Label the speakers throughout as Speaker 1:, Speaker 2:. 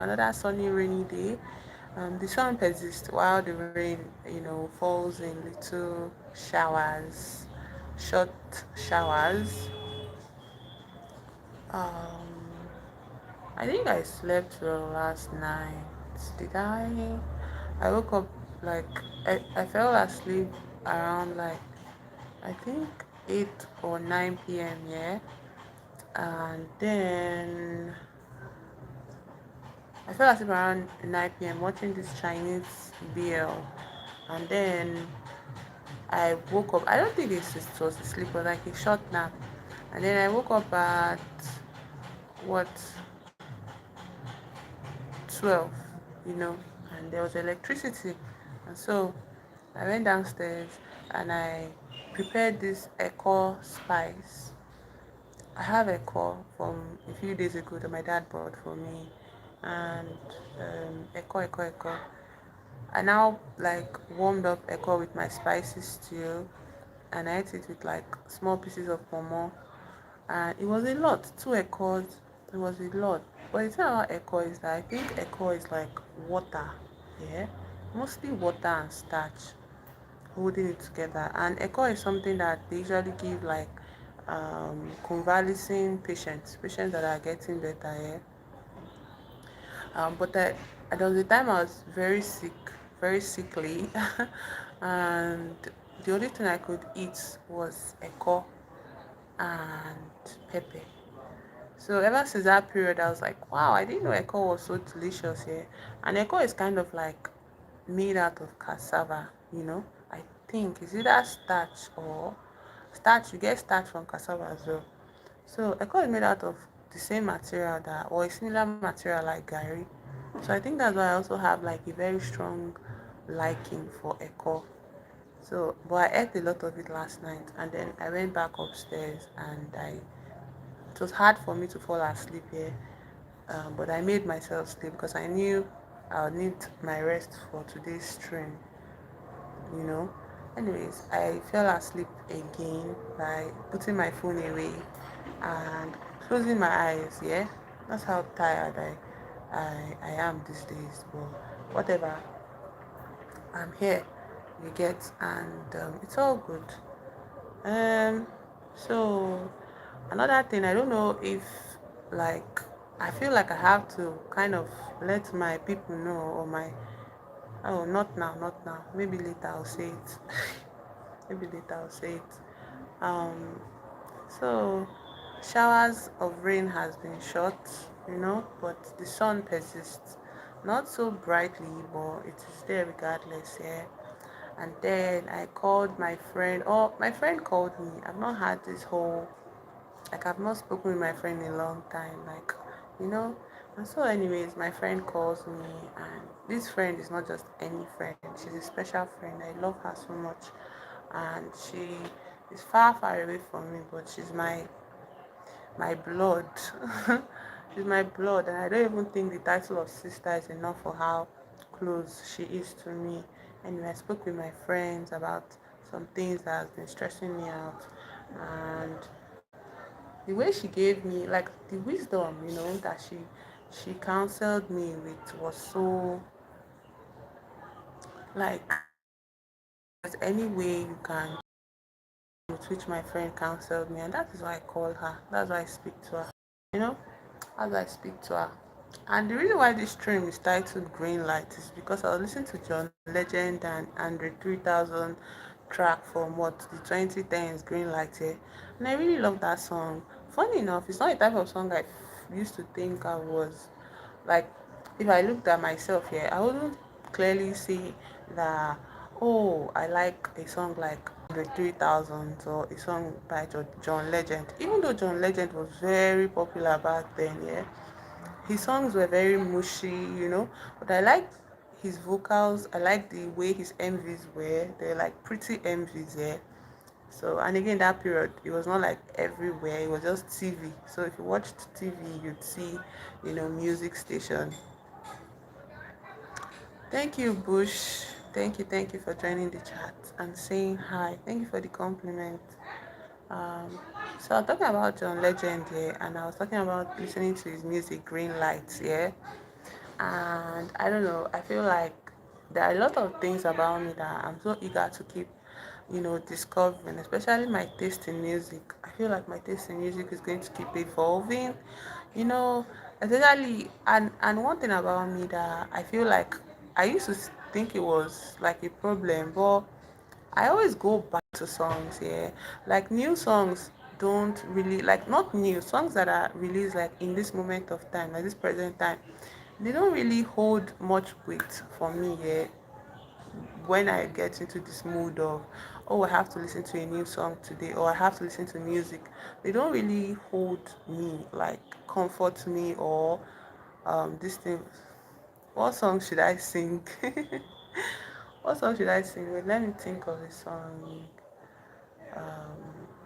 Speaker 1: another sunny rainy day. The sun persists while the rain, falls in little showers, short showers. Um, I think I slept well last night. Did I? I woke up like I fell asleep around like I think 8 or 9 p.m. Yeah, and then I fell asleep around 9 p.m. watching this Chinese BL, and then I woke up. I don't think it was a sleep, but like a short nap, and then I woke up at what 12, you know, and there was electricity, and so I went downstairs and I prepared this echo spice. I have echo from a few days ago that my dad bought for me, and echo. I now like warmed up echo with my spices stew, and I ate it with like small pieces of pomo, and it was a lot. Two echoes, it was a lot. But the thing about echo is that I think echo is like water, yeah, mostly water and starch holding it together. And echo is something that they usually give like convalescing patients that are getting better, yeah. But there was a time I was very sick, very sickly, and the only thing I could eat was echo and pepper. So ever since that period, I was like, wow, I didn't know echo was so delicious here. And echo is kind of like made out of cassava, you know. I think it's either starch or starch. You get starch from cassava as well. So echo is made out of the same material that, or a similar material like gari. So I think that's why I also have like a very strong liking for echo. So, but I ate a lot of it last night, and then I went back upstairs, and I it was hard for me to fall asleep here, but I made myself sleep because I knew I'll need my rest for today's stream, you know. Anyways, I fell asleep again by putting my phone away and closing my eyes. Yeah, that's how tired I am these days. But whatever, I'm here. You get, and it's all good. Um, so another thing, I don't know if like I feel like I have to kind of let my people know or my oh not now, maybe later I'll say it. Maybe later I'll say it. Um so showers of rain has been short, but the sun persists. Not so brightly, but it is there regardless, yeah. And then I called my friend, or my friend called me. I've not had this whole like I've not spoken with my friend in a long time, you know. And so, anyways, my friend calls me, and this friend is not just any friend. She's a special friend. I love her so much, and she is far, far away from me, but she's my blood. She's my blood, and I don't even think the title of sister is enough for how close she is to me. Anyway, I spoke with my friends about some things that has been stressing me out, and the way she gave me like the wisdom that she counseled me with was so like there's any way you can with which my friend counseled me, and that is why I call her, that's why I speak to her, you know as I speak to her. And the reason why this stream is titled Green Light is because I was listening to John Legend and Andre 3000 track from what the 2010s Green Light here, and I really love that song. Funny enough, it's not a type of song I used to think I was like. If I looked at myself here, I wouldn't clearly see that. Oh, I like a song like the 3000 or a song by John Legend. Even though John Legend was very popular back then, yeah, his songs were very mushy. But I like his vocals. I like the way his MVs were. They're like pretty MVs, yeah. So, and again, that period, it was not like everywhere. It was just TV. So if you watched TV, you'd see, music station. Thank you, Bush. Thank you for joining the chat and saying hi. Thank you for the compliment. Um, so I'm talking about John Legend here, and I was talking about listening to his music, Green Lights, yeah. And I don't know, I feel like there are a lot of things about me that I'm so eager to keep, discovering, especially my taste in music. I feel like my taste in music is going to keep evolving, you know, especially, and one thing about me that I feel like I used to think it was like a problem, but I always go back to songs, yeah. Like new songs don't really, like, not new songs that are released like in this moment of time, like this present time, they don't really hold much weight for me, yeah. When I get into this mood of, oh, I have to listen to a new song today, or I have to listen to music, they don't really hold me, like comfort me, or this thing. What song should I sing? What song should I sing? Wait, let me think of a song.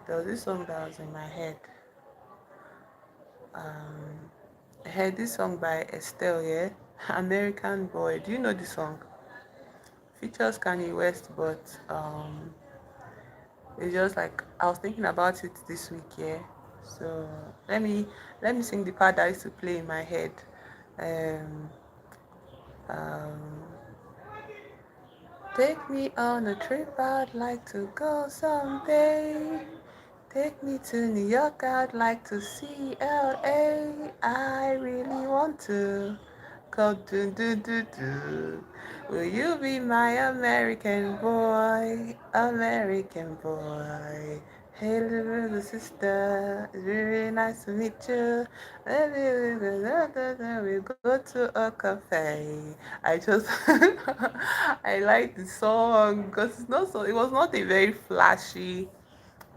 Speaker 1: There was this song that was in my head. I heard this song by Estelle, yeah? American Boy. Do you know the song? Features Kanye West, but it's just like I was thinking about it this week, yeah. So let me sing the part that used to play in my head. Um, um, Take me on a trip, I'd like to go someday. Take me to New York, I'd like to see LA. I really want to go do. Will you be my American boy? American boy. Hey little sister, it's really nice to meet you. We go to a cafe. I just I like the song because it's not so, it was not a very flashy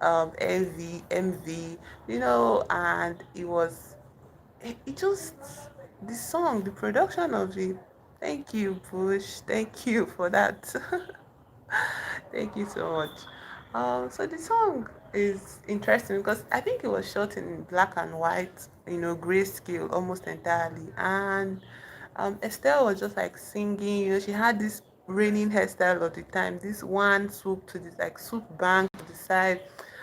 Speaker 1: MV, and it just, the song, the production of it. Thank you, Bush. Thank you for that. Thank you so much. So the song is interesting because I think it was shot in black and white, grayscale almost entirely. And Estelle was just like singing, she had this raining hairstyle of the time, this one swoop to this like swoop bang to the side.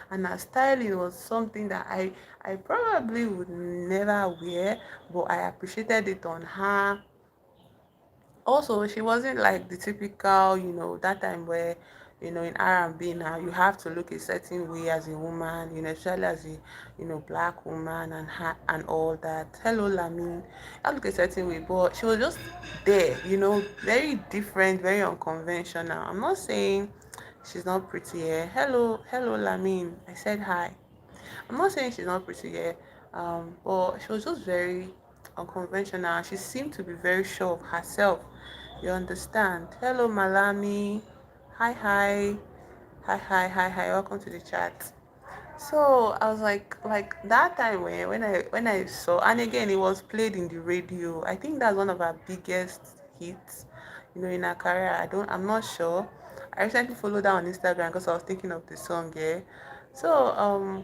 Speaker 1: And her styling was something that I probably would never wear, but I appreciated it on her. Also, she wasn't like the typical, that time where, in R&B now you have to look a certain way as a woman, especially as a, black woman, and all that. Hello, Lamin. I look a certain way, but she was just there, very different, very unconventional. I'm not saying she's not pretty. Yeah. Hello, Lamin. I said hi. I'm not saying she's not pretty, yeah, but she was just very unconventional. She seemed to be very sure of herself. You understand? Hello, Malami. Hi. Hi. Welcome to the chat. So I was like that time when I saw, and again it was played in the radio. I think that's one of our biggest hits, in her career. I'm not sure. I recently followed her on Instagram because I was thinking of the song, yeah. So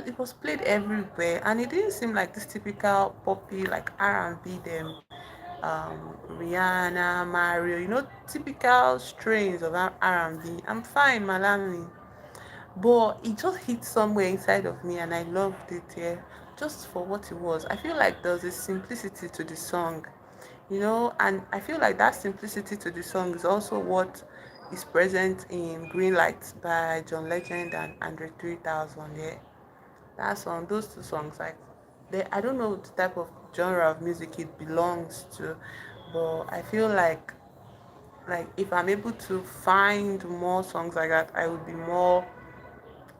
Speaker 1: it was played everywhere, and it didn't seem like this typical poppy like R&B them, Rihanna, Mario, typical strains of R&B. I'm fine, Malami, but it just hit somewhere inside of me, and I loved it. Yeah, just for what it was. I feel like there's a simplicity to the song, and I feel like that simplicity to the song is also what is present in Green Lights by John Legend and Andre 3000. Yeah, that song, those two songs, like, I don't know the type of genre of music it belongs to, but I feel like if I'm able to find more songs like that, I would be more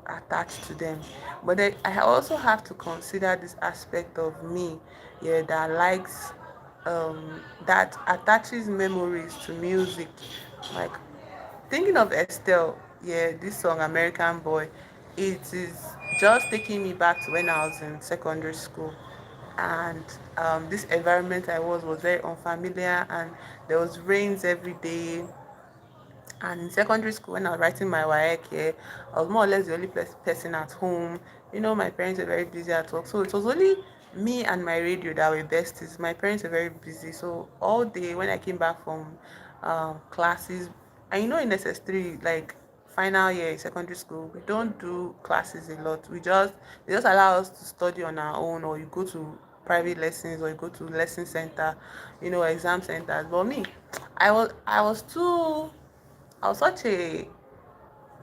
Speaker 1: attached to them. But then I also have to consider this aspect of me, yeah, that likes, that attaches memories to music. Like, thinking of Estelle, yeah, this song American Boy, it is just taking me back to when I was in secondary school. And this environment I was very unfamiliar, and there was rains every day. And in secondary school, when I was writing my WAEC, yeah, I was more or less the only person at home. My parents were very busy at work. So it was only me and my radio that were besties. My parents were very busy. So all day when I came back from classes, and in SS3, like final year in secondary school, we don't do classes a lot. They just allow us to study on our own, or you go to private lessons or you go to lesson center, exam centers. But me, I was too I was such a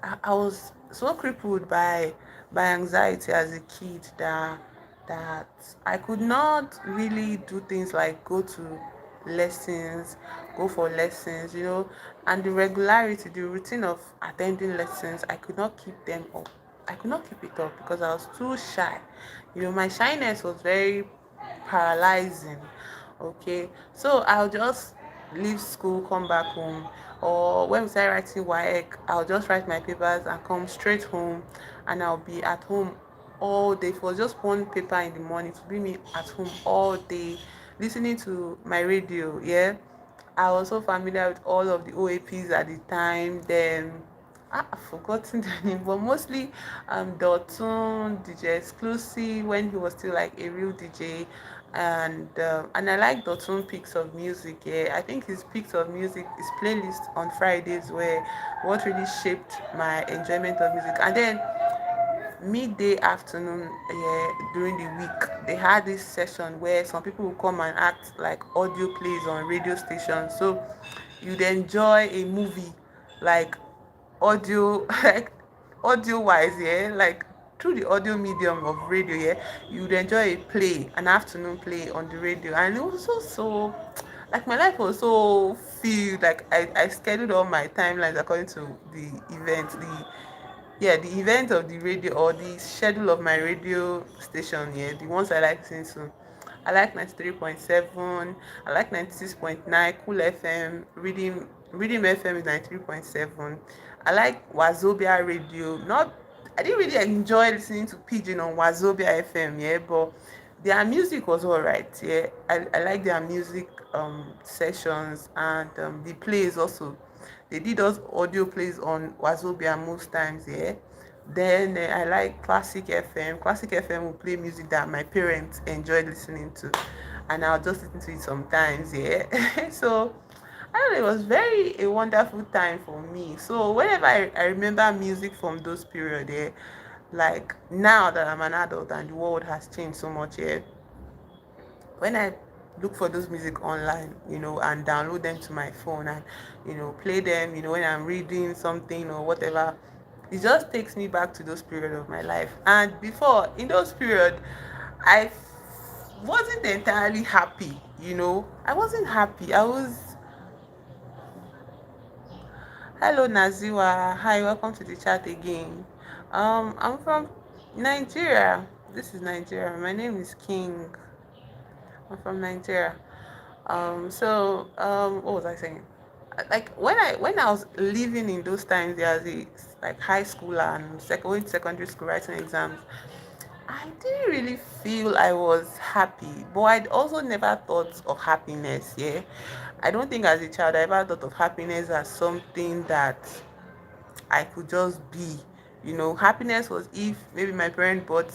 Speaker 1: I was so crippled by anxiety as a kid that I could not really do things like go to lessons, go for lessons, and the regularity, the routine of attending lessons, I could not keep them up. I could not keep it up because I was too shy. My shyness was very paralyzing. Okay, so I'll just leave school, come back home, or when we start writing WAEC, I'll just write my papers and come straight home, and I'll be at home all day for just one paper in the morning to be me at home all day, listening to my radio. Yeah, I was so familiar with all of the OAPs at the time. Then I've forgotten the name, but mostly Dotun, DJ Exclusive when he was still like a real DJ, and I like Dotun picks of music. Yeah, I think his picks of music, his playlist on Fridays were what really shaped my enjoyment of music. And then midday afternoon, yeah, during the week they had this session where some people will come and act like audio plays on radio stations, so you'd enjoy a movie like audio like audio wise, yeah, like through the audio medium of radio. Yeah, you'd enjoy a play, an afternoon play on the radio, and it was so like my life was so filled. Like I scheduled all my timelines according to the event, the event of the radio or the schedule of my radio station. Yeah, the ones I like listening to. I like 93.7, I like 96.9, Cool FM, Reading FM is 93.7. I like Wazobia Radio. Not I didn't really enjoy listening to Pigeon on Wazobia FM, yeah, but their music was alright, yeah. I like their music sessions, and the plays also. They did those audio plays on Wazobia most times, yeah. Then I like Classic FM. Classic FM will play music that my parents enjoy listening to, and I'll just listen to it sometimes, yeah. So I don't know, it was very a wonderful time for me. So whenever I remember music from those periods, yeah, like now that I'm an adult and the world has changed so much, yeah, when I look for those music online, and download them to my phone and play them, when I'm reading something or whatever, it just takes me back to those periods of my life. And before, in those periods, I wasn't entirely happy. I wasn't happy. I was Hello Naziwa. Hi, welcome to the chat again. I'm from Nigeria. This is Nigeria. My name is King. I'm from Nigeria. What was I saying? Like when I was living in those times, there was a like high school and going to secondary school writing exams. I didn't really feel I was happy, but I'd also never thought of happiness. Yeah, I don't think as a child I ever thought of happiness as something that I could just be. Happiness was if maybe my parent bought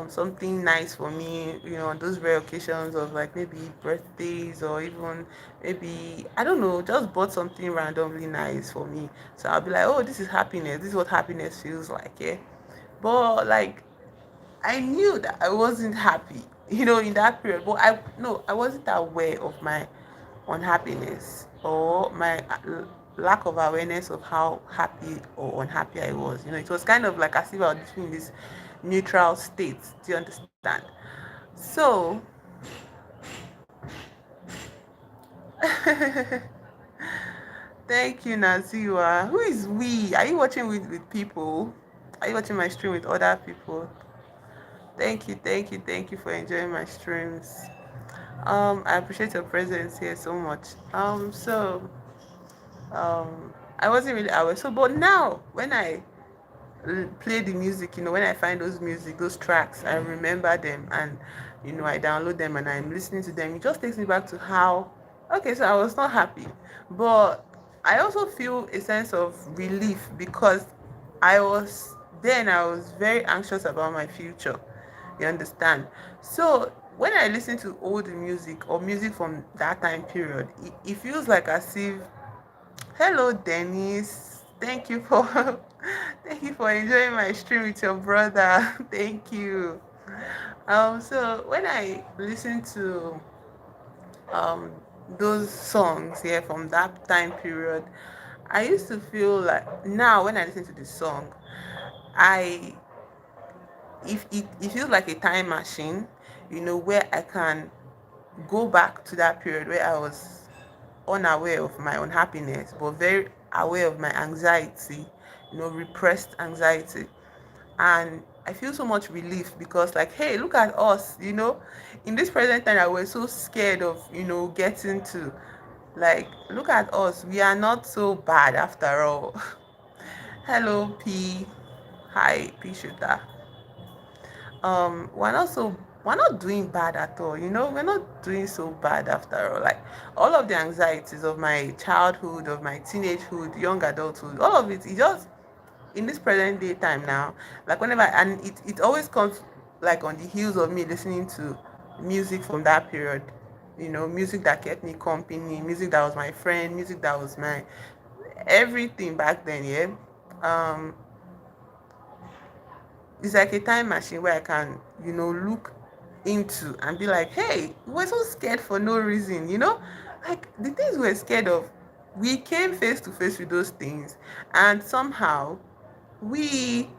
Speaker 1: something nice for me, on those rare occasions of like maybe birthdays or even maybe, I don't know, just bought something randomly nice for me. So I'll be like, oh, this is happiness. This is what happiness feels like, yeah. But like I knew that I wasn't happy, in that period. But I wasn't aware of my unhappiness or my lack of awareness of how happy or unhappy I was. It was kind of like as if I was between this neutral state. Do you understand? So, thank you, Naziwa. Who is we? Are you watching with people? Are you watching my stream with other people? Thank you for enjoying my streams. I appreciate your presence here so much. I wasn't really aware. So, but now when I play the music, when I find those tracks, I remember them, and I download them and I'm listening to them. It just takes me back to how, okay, so I was not happy, but I also feel a sense of relief because I was very anxious about my future. You understand? So when I listen to old music or music from that time period, it feels like as if, hello Dennis, thank you for thank you for enjoying my stream with your brother. Thank you. So when I listen to um those songs here from that time period, I used to feel like now when I listen to the song, I if it feels like a time machine, where I can go back to that period where I was unaware of my unhappiness, but very aware of my anxiety, repressed anxiety. And I feel so much relief because, like, hey, look at us, in this present time that we're so scared of, getting to. Like, look at us, we are not so bad after all. Hello, P. Hi, P Shooter. We're not doing bad at all, we're not doing so bad after all. Like, all of the anxieties of my childhood, of my teenagehood, young adulthood, all of it is just in this present day time now. Like, whenever, and it always comes like on the heels of me listening to music from that period, music that kept me company, music that was my friend, music that was my everything back then. Yeah. um it's like a time machine where I can, look into and be like, hey, we're so scared for no reason, like the things we're scared of, we came face to face with those things, and somehow we,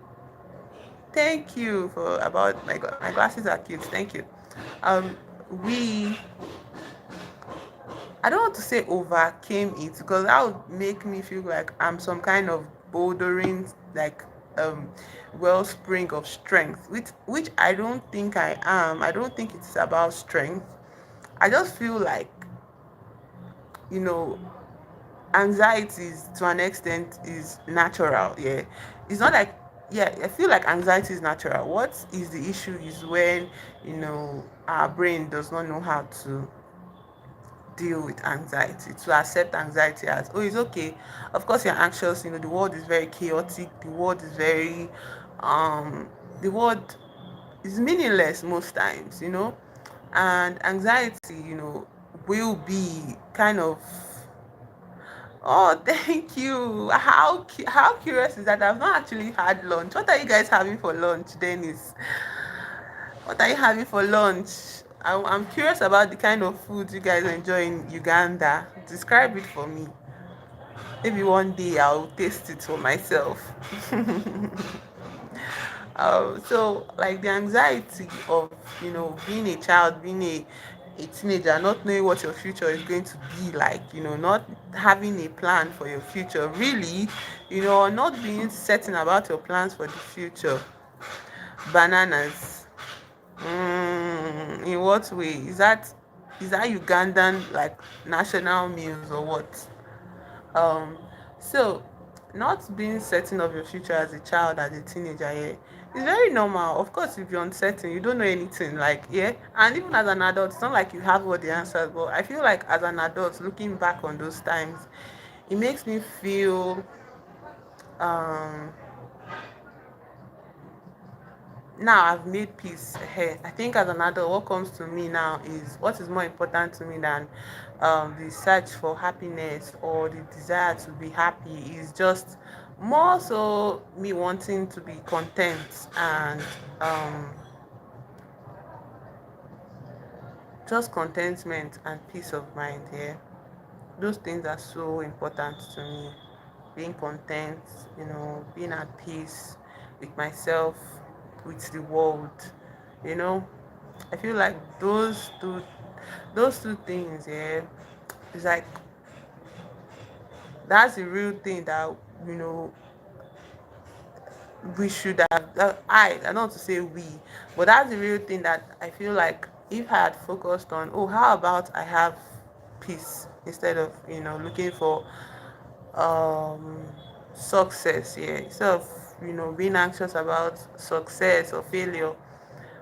Speaker 1: thank you for about my glasses are cute, thank you. um we, I don't want to say overcame it because that would make me feel like I'm some kind of bouldering, like, um wellspring of strength, which I don't think I am. I don't think it's about strength. I just feel like, you know anxiety is, to an extent, is natural. Yeah, it's not like, yeah, I feel like anxiety is natural. What is the issue is when, our brain does not know how to deal with anxiety, to accept anxiety as, oh, it's okay, of course you're anxious, the world is very chaotic, the world is very, the world is meaningless most times, and anxiety, will be kind of, oh, thank you, how curious is that? I've not actually had lunch. What are you guys having for lunch, Dennis? What are you having for lunch? I'm curious about the kind of food you guys enjoy in Uganda. Describe it for me. Maybe one day I'll taste it for myself. So, like, the anxiety of, being a child, being a teenager, not knowing what your future is going to be like, not having a plan for your future, really, or not being certain about your plans for the future. Bananas. In what way? Is that Ugandan, like, national meals or what? Um, so, not being certain of your future as a child, as a teenager, yeah, it's very normal. Of course, if you're uncertain, you don't know anything, like, yeah. And even as an adult, it's not like you have all the answers. But I feel like as an adult, looking back on those times, it makes me feel, um now I've made peace. Hey, I think as an adult, what comes to me now is what is more important to me than the search for happiness or the desire to be happy, is just more so me wanting to be content, and um, just contentment and peace of mind. Yeah, those things are so important to me. Being content, being at peace with myself, with the world, you know. I feel like those two things, yeah, it's like that's the real thing that, you know we should have. I don't want to say we, but that's the real thing that I feel like if I had focused on, oh, how about I have peace instead of, looking for um success, yeah, instead of, being anxious about success or failure.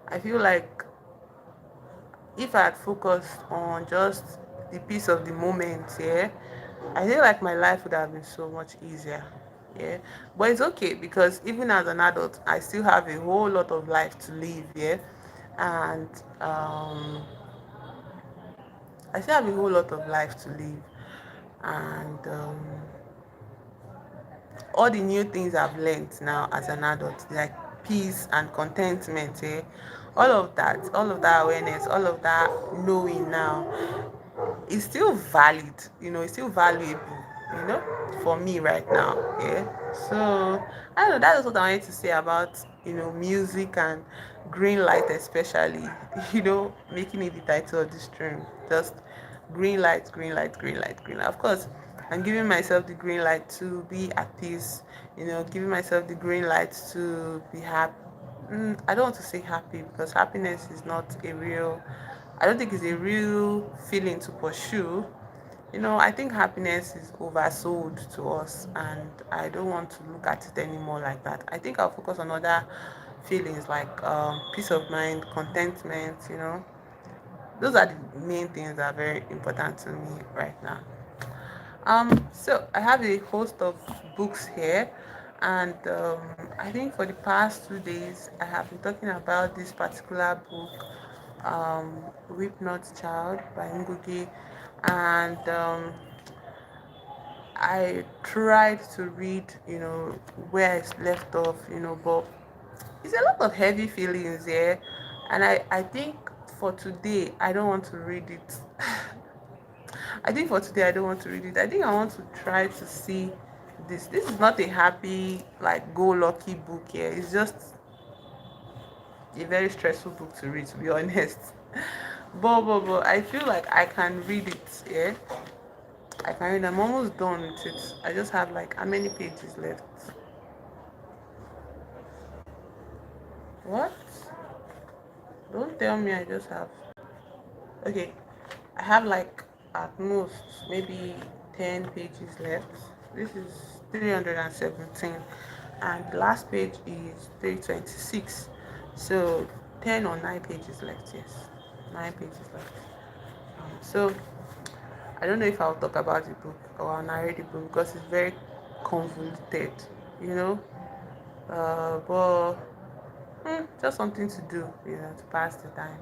Speaker 1: I feel like if I had focused on just the peace of the moment, yeah, I feel like my life would have been so much easier. Yeah. But it's okay because even as an adult, I still have a whole lot of life to live, yeah. And um I still have a whole lot of life to live. And all the new things I've learned now as an adult, like peace and contentment, eh? all of that awareness, all of that knowing now is still valid, it's still valuable, you know, for me right now. Yeah. So I don't know, that's what I wanted to say about, music and green light especially, making it the title of this stream. Just green light, green light, green light, green light. Of course, I'm giving myself the green light to be at peace, giving myself the green light to be happy. I don't want to say happy because happiness is not a real, I don't think it's a real feeling to pursue. I think happiness is oversold to us, and I don't want to look at it anymore like that. I think I'll focus on other feelings like peace of mind, contentment. Those are the main things that are very important to me right now. So I have a host of books here, and I think for the past 2 days I have been talking about this particular book, "Weep Not Child" by Ngugi, and I tried to read, where I left off, but it's a lot of heavy feelings here, and I think for today I don't want to read it. I think for today I don't want to read it. I think I want to try to see this. This is not a happy, like, go lucky book here. It's just a very stressful book to read, to be honest. But I feel like I can read it. Yeah, I can read. I'm almost done with it. I just have like how many pages left? What? Don't tell me I just have. Okay, I have like at most maybe 10 pages left. This is 317, and the last page is 326. So 10 or 9 pages left, yes. 9 pages left. So I don't know if I'll talk about the book or I'll narrate the book because it's very convoluted, you know. But just something to do, to pass the time.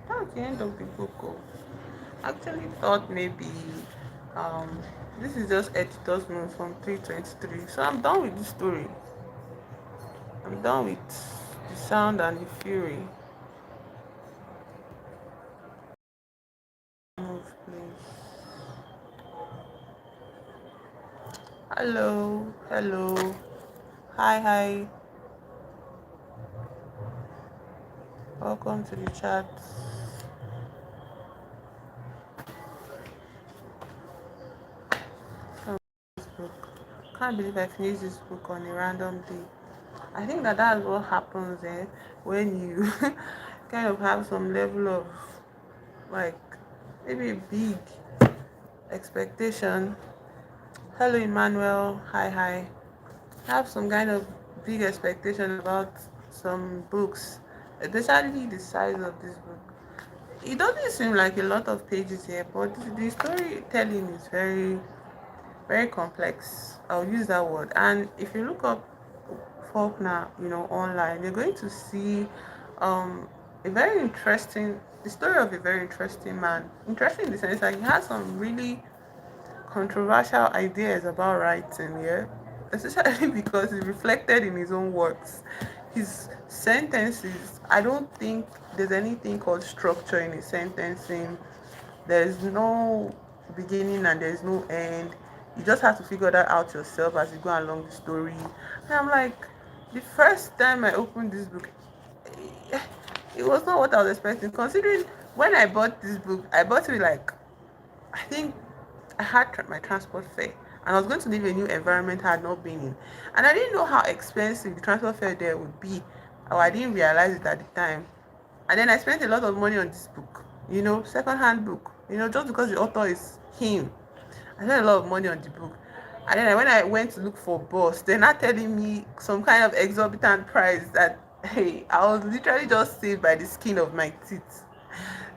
Speaker 1: That's the end of the book. Oh. Actually thought maybe um this is just editor's note from 323. So I'm done with the story. I'm done with the sound and the fury. Move, please. Hello, hello. Hi, hi. Welcome to the chat. From this book. Can't believe I finished this book on a random day. I think that's what happens when you kind of have some level of like maybe a big expectation. Hello, Emmanuel. Hi, hi. Have some kind of big expectation about some books, especially the size of this book. It doesn't seem like a lot of pages here, but the storytelling is very, very complex. I'll use that word. And if you look up Faulkner, online, you're going to see a very interesting, the story of a very interesting man. Interesting in the sense that he has some really controversial ideas about writing, yeah, especially because it's reflected in his own works. His sentences, I don't think there's anything called structure in his sentencing. There's no beginning and there's no end. You just have to figure that out yourself as you go along the story. And I'm like, the first time I opened this book, it was not what I was expecting. Considering when I bought this book, I bought it like I think I had my transport fare and I was going to live a new environment I had not been in. And I didn't know how expensive the transport fare there would be, or I didn't realize it at the time. And then I spent a lot of money on this book, second-hand book, just because the author is him. I spent a lot of money on the book. And then when I went to look for bus, they're not telling me some kind of exorbitant price that, hey, I was literally just saved by the skin of my teeth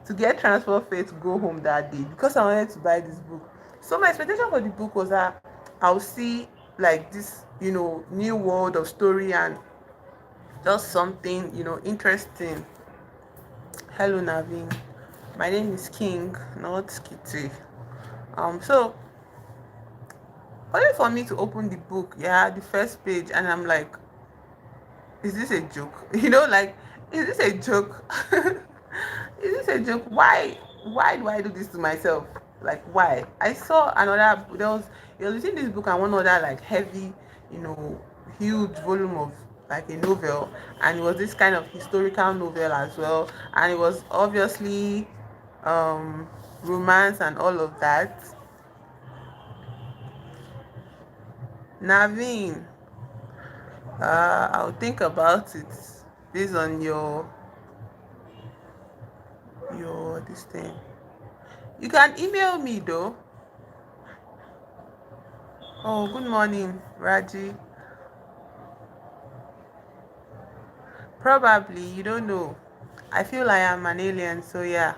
Speaker 1: to get transport fare to go home that day because I wanted to buy this book. So my expectation for the book was that I'll see like this, new world of story and just something, interesting. Hello Naveen. My name is King, not Kitty. So only for me to open the book, yeah, the first page, and I'm like, is this a joke? Like, is this a joke? Is this a joke? Why do I do this to myself? Like, why? I saw another, it was between this book and one other like heavy, you know huge volume of like a novel, and it was this kind of historical novel as well, and it was obviously um romance and all of that. Naveen, I'll think about it based on your this thing. You can email me though. Oh, good morning, Raji. Probably, you don't know. I feel I am an alien, so yeah.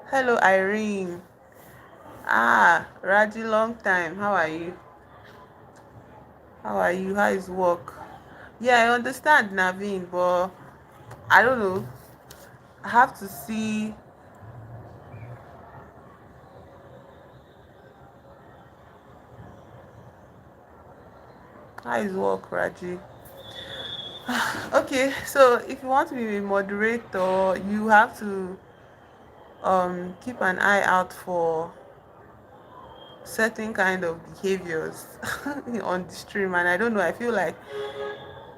Speaker 1: Hello, Irene. Ah, Raji, long time. How are you? How are you? How is work? Yeah, I understand, Naveen, but I don't know. I have to see. How is work, Raji? Okay, so if you want to be a moderator, you have to keep an eye out for certain kind of behaviors on the stream. And I don't know, I feel like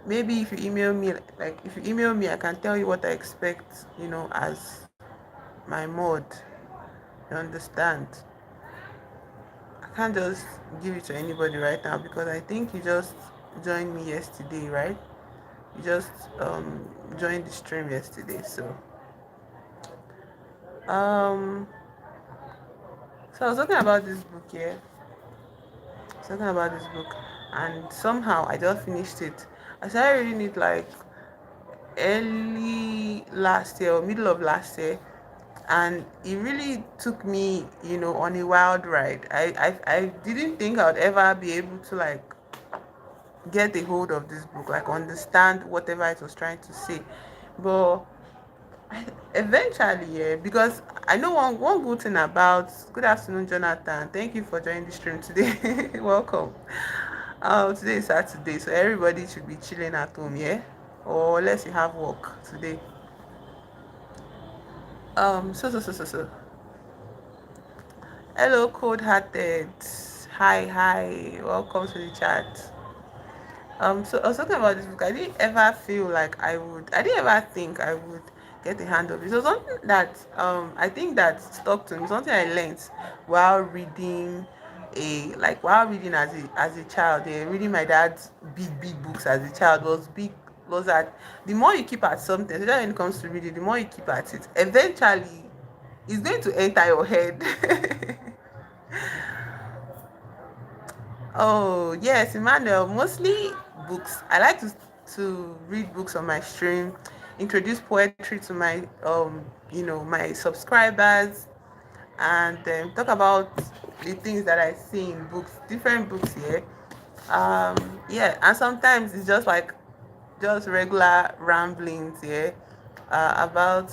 Speaker 1: maybe if you email me, like if you email me, I can tell you what I expect, as my mod. You understand? I can't just give it to anybody right now because I think you just joined me yesterday, right? You just joined the stream yesterday. Um so I was talking about this book here. I was talking about this book, and somehow I just finished it. I started reading it like early last year or middle of last year, and it really took me, on a wild ride. I didn't think I would ever be able to like get a hold of this book, like understand whatever it was trying to say. But eventually, yeah, because I know one good thing about. Good afternoon, Jonathan. Thank you for joining the stream today. Welcome. Today is Saturday, so everybody should be chilling at home, yeah, or unless you have work today. So. Hello, cold hearted. Hi. Welcome to the chat. So I was talking about this book. I didn't ever feel like I didn't ever think I would get a hand of it. So something that I think that stuck to me, something I learned while reading while reading as a child, reading my dad's big books as a child was that the more you keep at something, especially when it comes to reading, the more you keep at it, eventually it's going to enter your head. Oh, yes, Emmanuel. Mostly books. I like to read books on my stream, introduce poetry to my subscribers, and talk about the things that I see in books, different books here. Yeah, and sometimes it's just regular ramblings here, about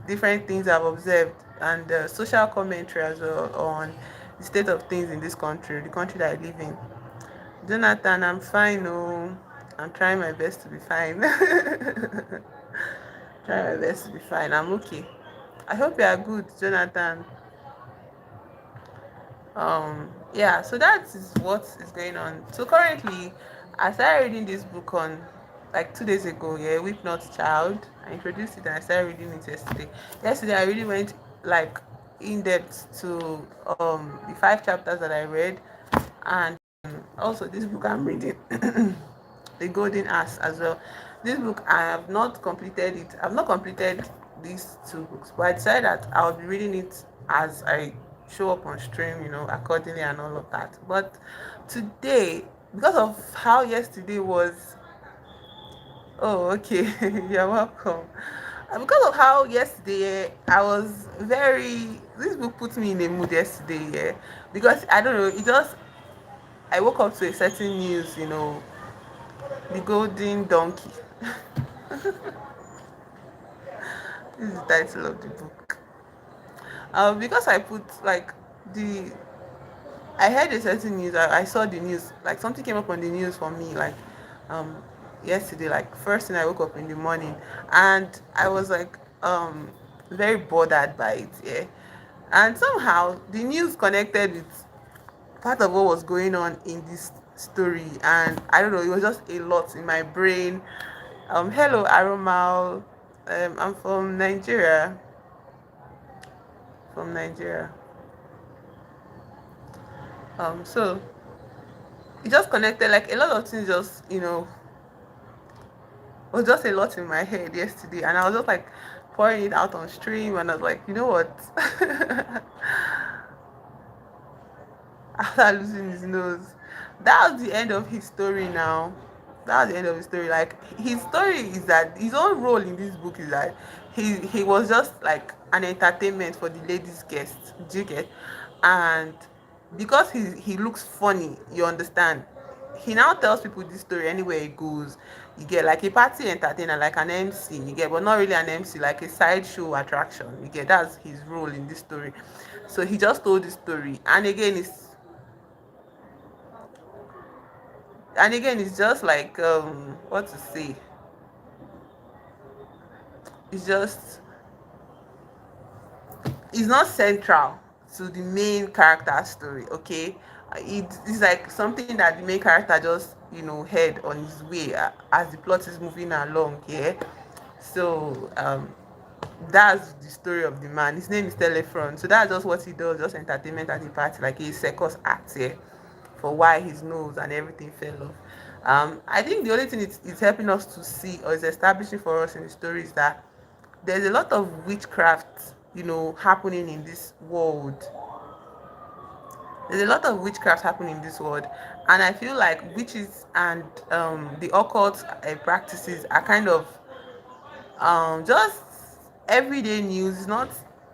Speaker 1: different things I've observed, and social commentary as well on the state of things in this country, the country that I live in. Jonathan, I'm fine. Oh, I'm trying my best to be fine. Trying my best to be fine. I'm okay. I hope you are good, Jonathan. Yeah, so that is what is going on. So currently, I started reading this book on like 2 days ago. Yeah, Weep Not Child. I introduced it and I started reading it yesterday. Yesterday, I really went like in depth to the 5 chapters that I read, and also this book I'm reading. The Golden Ass as well. This book I have not completed it. I've not completed these 2 books, but I decided that I'll be reading it as I show up on stream, accordingly and all of that. But today, because of how yesterday was, oh, okay, you're welcome. Because of how yesterday I was this book put me in a mood yesterday, yeah. Because I don't know, I woke up to a certain news, the golden donkey. This is the title of the book. Because I put like the I heard a certain news. I saw the news. Like something came up on the news for me. Like um yesterday. Like first thing I woke up in the morning, and I was like very bothered by it. Yeah, and somehow the news connected with part of what was going on in this story, and I don't know. It was just a lot in my brain. Hello, Aromal. I'm from Nigeria. From Nigeria. So it just connected like a lot of things just was just a lot in my head yesterday, and I was just like pouring it out on stream, and I was like, you know what? After losing his nose, that was the end of his story now. That was the end of his story. Like his story is that his own role in this book is that he was just like an entertainment for the ladies guests. Do you get? And because he looks funny, you understand, he now tells people this story anywhere he goes. You get, like a party entertainer, like an MC, you get, but not really an MC, like a sideshow attraction, you get. That's his role in this story. So he just told this story, and again, it's And again, it's just like what to say. It's just it's not central to the main character story. Okay, it's like something that the main character just head on his way as the plot is moving along. Yeah, so that's the story of the man. His name is Telefron. So that's just what he does, just entertainment at the party, like a circus act here for why his nose and everything fell off. I think the only thing it's helping us to see or is establishing for us in the story is that there's a lot of witchcraft, happening in this world. There's a lot of witchcraft happening in this world, and I feel like witches and the occult practices are kind of just everyday news.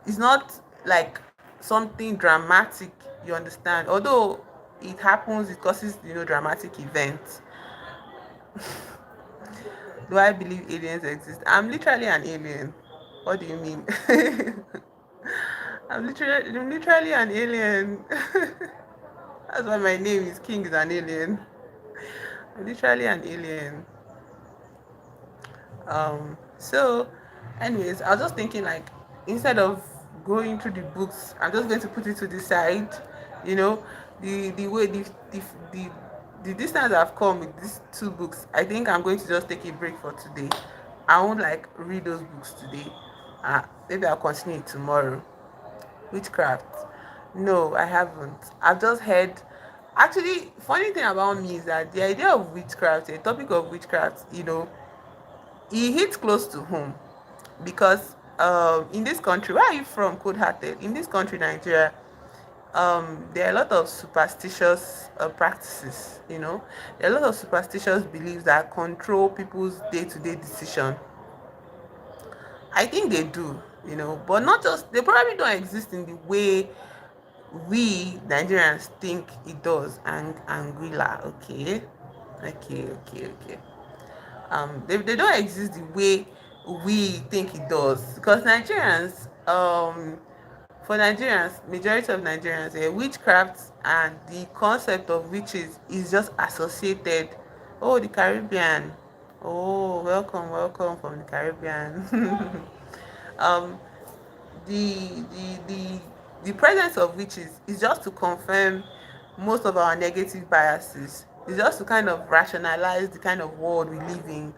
Speaker 1: It's not like something dramatic, you understand, although it happens, it causes dramatic events. Do I believe aliens exist? I'm literally an alien. What do you mean? I'm literally an alien. That's why my name is King is an alien. I'm literally an alien. So anyways, I was just thinking, like, instead of going through the books, I'm just going to put it to the side. you know the way the the distance I've come with these two books, I think I'm going to just take a break for today. I won't like read those books today. Maybe I'll continue it tomorrow. Witchcraft, no, I haven't. I've just heard. Actually, funny thing about me is that the idea of witchcraft, the topic of witchcraft, it hits close to home because in this country, where are you from, cold hearted? In this country, Nigeria, there are a lot of superstitious practices. There are a lot of superstitious beliefs that control people's day-to-day decision. I think they do, but not just, they probably don't exist in the way we Nigerians think it does. And Anguilla, okay, okay. They don't exist the way we think it does, because Nigerians, for Nigerians, majority of Nigerians, witchcraft and the concept of witches is just associated. Oh, the Caribbean. Oh, welcome from the Caribbean. um the the presence of witches is just to confirm most of our negative biases. It's just to kind of rationalize the kind of world we live in.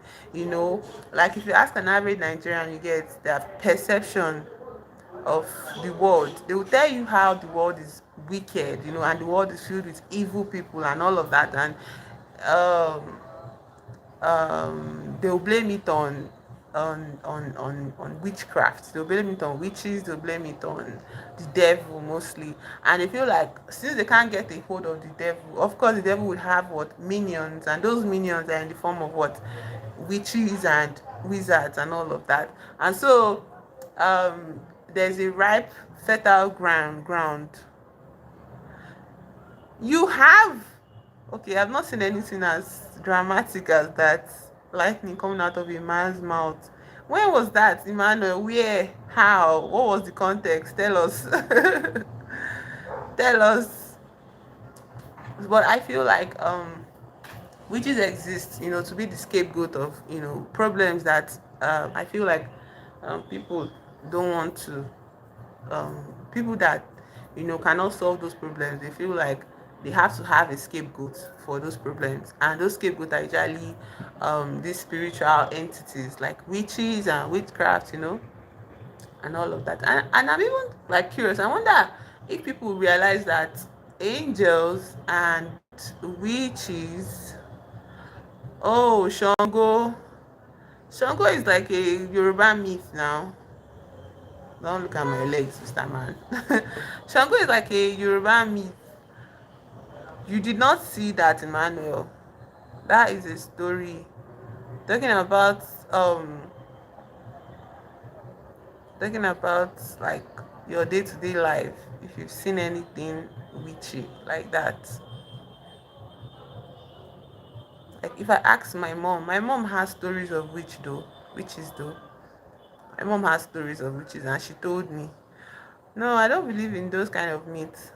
Speaker 1: Like, if you ask an average Nigerian, you get their perception of the world. They will tell you how the world is wicked, and the world is filled with evil people and all of that. And um they'll blame it on witchcraft. They'll blame it on witches. They'll blame it on the devil mostly. And they feel like, since they can't get a hold of the devil, of course the devil would have what, minions, and those minions are in the form of what, witches and wizards and all of that. And so there's a ripe fertile ground. You have, okay, I've not seen anything as dramatic as that. Lightning coming out of a man's mouth. When was that, Emmanuel? Where? How? What was the context? Tell us. Tell us. But I feel like witches exist, to be the scapegoat of problems that I feel like people don't want to, people that cannot solve those problems. They feel like they have to have a scapegoat for those problems, and those scapegoats are usually these spiritual entities like witches and witchcraft, and all of that. And I'm even like curious. I wonder if people realize that angels and witches. Oh, Shango is like a Yoruba myth now. Don't look at my legs, Mr. Man. Shango is like a Yoruba myth. You did not see that, Emmanuel. That is a story. Talking about um talking about like your day-to-day life. If you've seen anything witchy like that. Like, if I ask my mom has stories of witches though. My mom has stories of witches, and she told me. No, I don't believe in those kind of myths.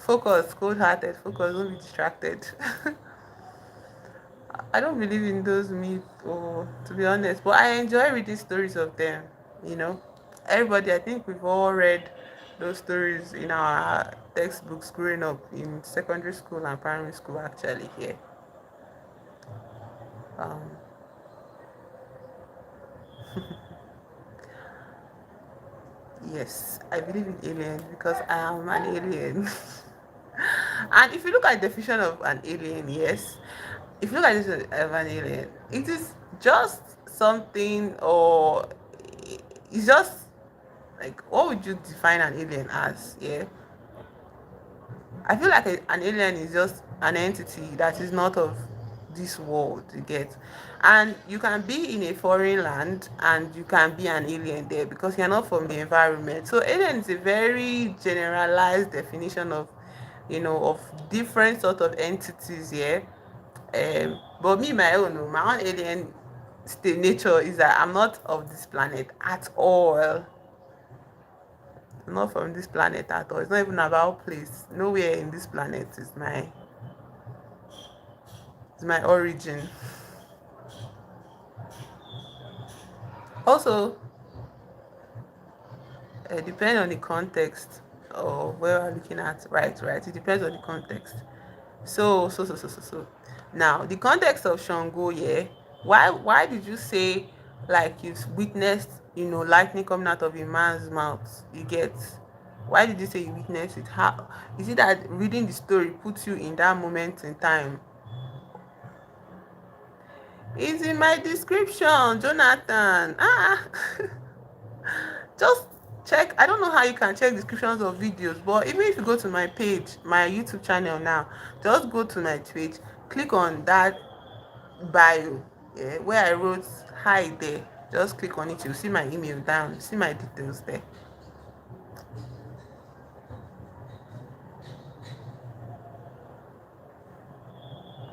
Speaker 1: Focus, cold-hearted, focus, don't be distracted. I don't believe in those myths, or to be honest, but I enjoy reading stories of them. You know, everybody. I think we've all read those stories in our textbooks growing up in secondary school and primary school. Actually, here, um, yes, I believe in aliens because I am an alien. And if you look at the definition of an alien, yes, if you look at this of an alien, it is just something, or it's just like, what would you define an alien as? Yeah, I feel like an alien is just an entity that is not of this world, you get. And you can be in a foreign land and you can be an alien there because you're not from the environment. So alien is a very generalized definition of, of different sort of entities here. But me, my own alien state nature is that I'm not of this planet at all. I'm not from this planet at all. It's not even about place. Nowhere in this planet is my origin. Also, depending on the context of where we're looking at, right. It depends on the context. So. Now, the context of Shango, yeah. Why did you say like you witnessed, lightning coming out of a man's mouth? You get. Why did you say you witnessed it? How is it that reading the story puts you in that moment in time? It's in my description, Jonathan. Just check. I don't know how you can check descriptions of videos, but even if you go to my page, my YouTube channel now, just go to my page, click on that bio, yeah, where I wrote hi there. Just click on it, you'll see my email down, see my details there.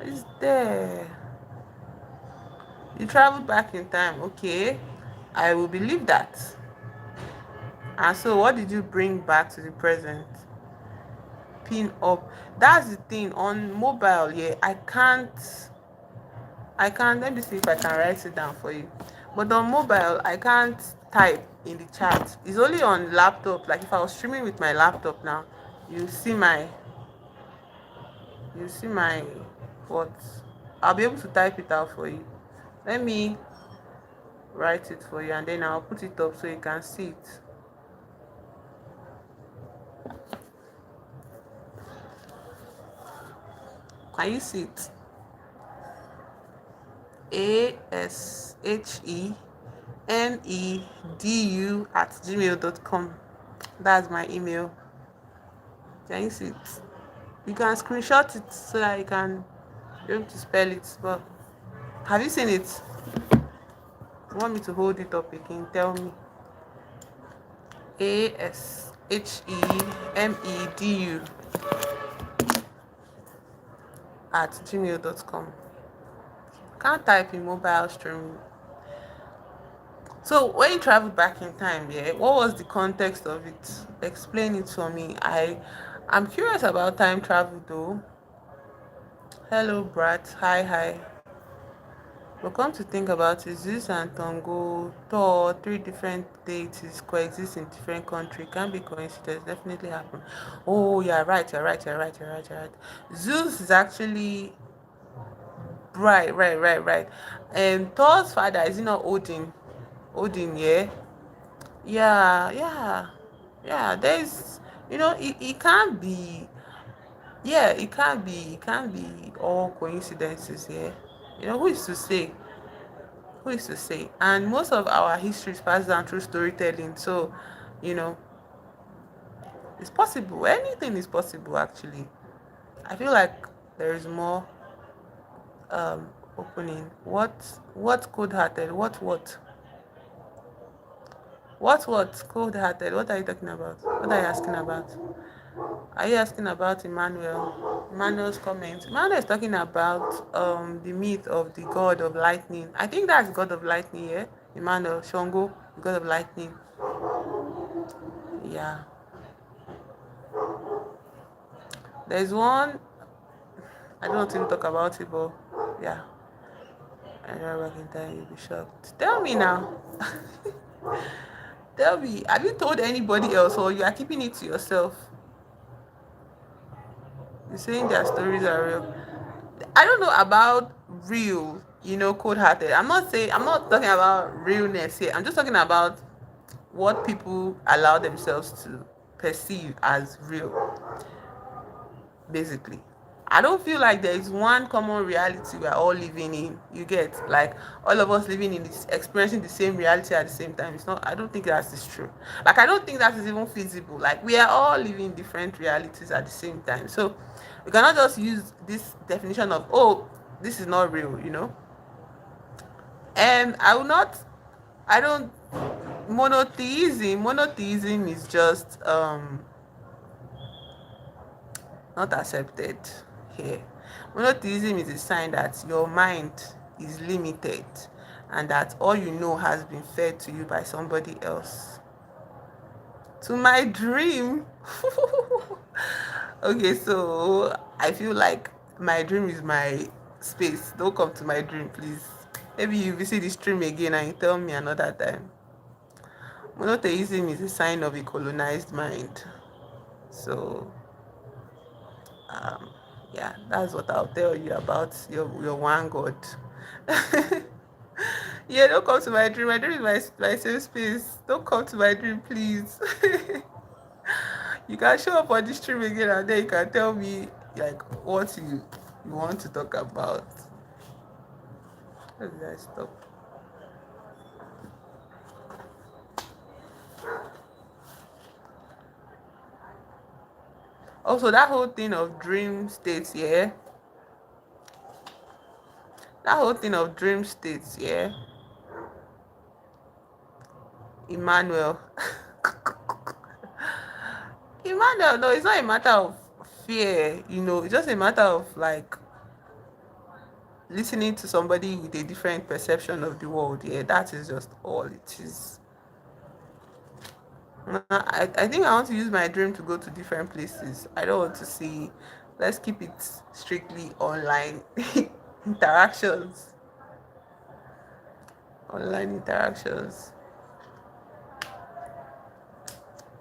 Speaker 1: It's there. You traveled back in time, okay? I will believe that. And so, what did you bring back to the present? Pin up. That's the thing on mobile. Yeah, I can't. Let me see if I can write it down for you. But on mobile, I can't type in the chat. It's only on laptop. Like if I was streaming with my laptop now, you see my you see my what? I'll be able to type it out for you. Let me write it for you, and then I'll put it up so you can see it. Can you see it? ASHEMEDU@gmail.com. That's my email. Can you see it? You can screenshot it so that you can be able to spell it. But have you seen it? You want me to hold it up again? Tell me. ASHEMEDU at gmail.com. Can't type in mobile stream. So when you traveled back in time, yeah, what was the context of it? Explain it for me. I'm curious about time travel though. Hello, Brat. Hi. But come to think about it, Zeus and Tongo, Thor, three different deities coexist in different countries. Can't be coincidence. Definitely happen. Oh, you're right. Zeus is actually right. Thor's father is, Odin. Odin, yeah. Yeah. There's, it can't be. Yeah, it can't be all coincidences. Yeah, who is to say? Who is to say? And most of our history is passed down through storytelling. So, you know, it's possible. Anything is possible, actually. I feel like there is more opening. What cold-hearted? What cold-hearted? What are you talking about? What are you asking about? Are you asking about Emmanuel? Emmanuel's comment. Emmanuel is talking about the myth of the god of lightning. I think that's god of lightning, yeah? Emmanuel, Shango, god of lightning. Yeah. There's one, I don't want to even talk about it, but yeah, I know back in time you'll be shocked. Tell me now. Tell me, have you told anybody else or you are keeping it to yourself? You're saying their stories are real. I don't know about real, cold hearted. I'm not talking about realness here. I'm just talking about what people allow themselves to perceive as real, basically. I don't feel like there is one common reality we're all living in. You get, like, all of us living in this, experiencing the same reality at the same time. It's not. I don't think that is true. Like, I don't think that is even feasible. Like, we are all living different realities at the same time. So we cannot just use this definition of, oh, this is not real. And I will not. I don't. Monotheism is just not accepted here. Monotheism is a sign that your mind is limited and that all you know has been fed to you by somebody else. To my dream. Okay, so I feel like my dream is my space. Don't come to my dream, please. Maybe you visit the stream again and you tell me another time. Monotheism is a sign of a colonized mind. So um yeah, that's what I'll tell you about your one god. Yeah, don't come to my dream. My dream is my safe space. Don't come to my dream, please. You can show up on this stream again and then you can tell me like what you want to talk about. How did I stop? Also, that whole thing of dream states, yeah. That whole thing of dream states, yeah. Emmanuel. Emmanuel, no, it's not a matter of fear, it's just a matter of like listening to somebody with a different perception of the world. Yeah, that is just all it is. I think I want to use my dream to go to different places. I don't want to see, let's keep it strictly online interactions. Online interactions.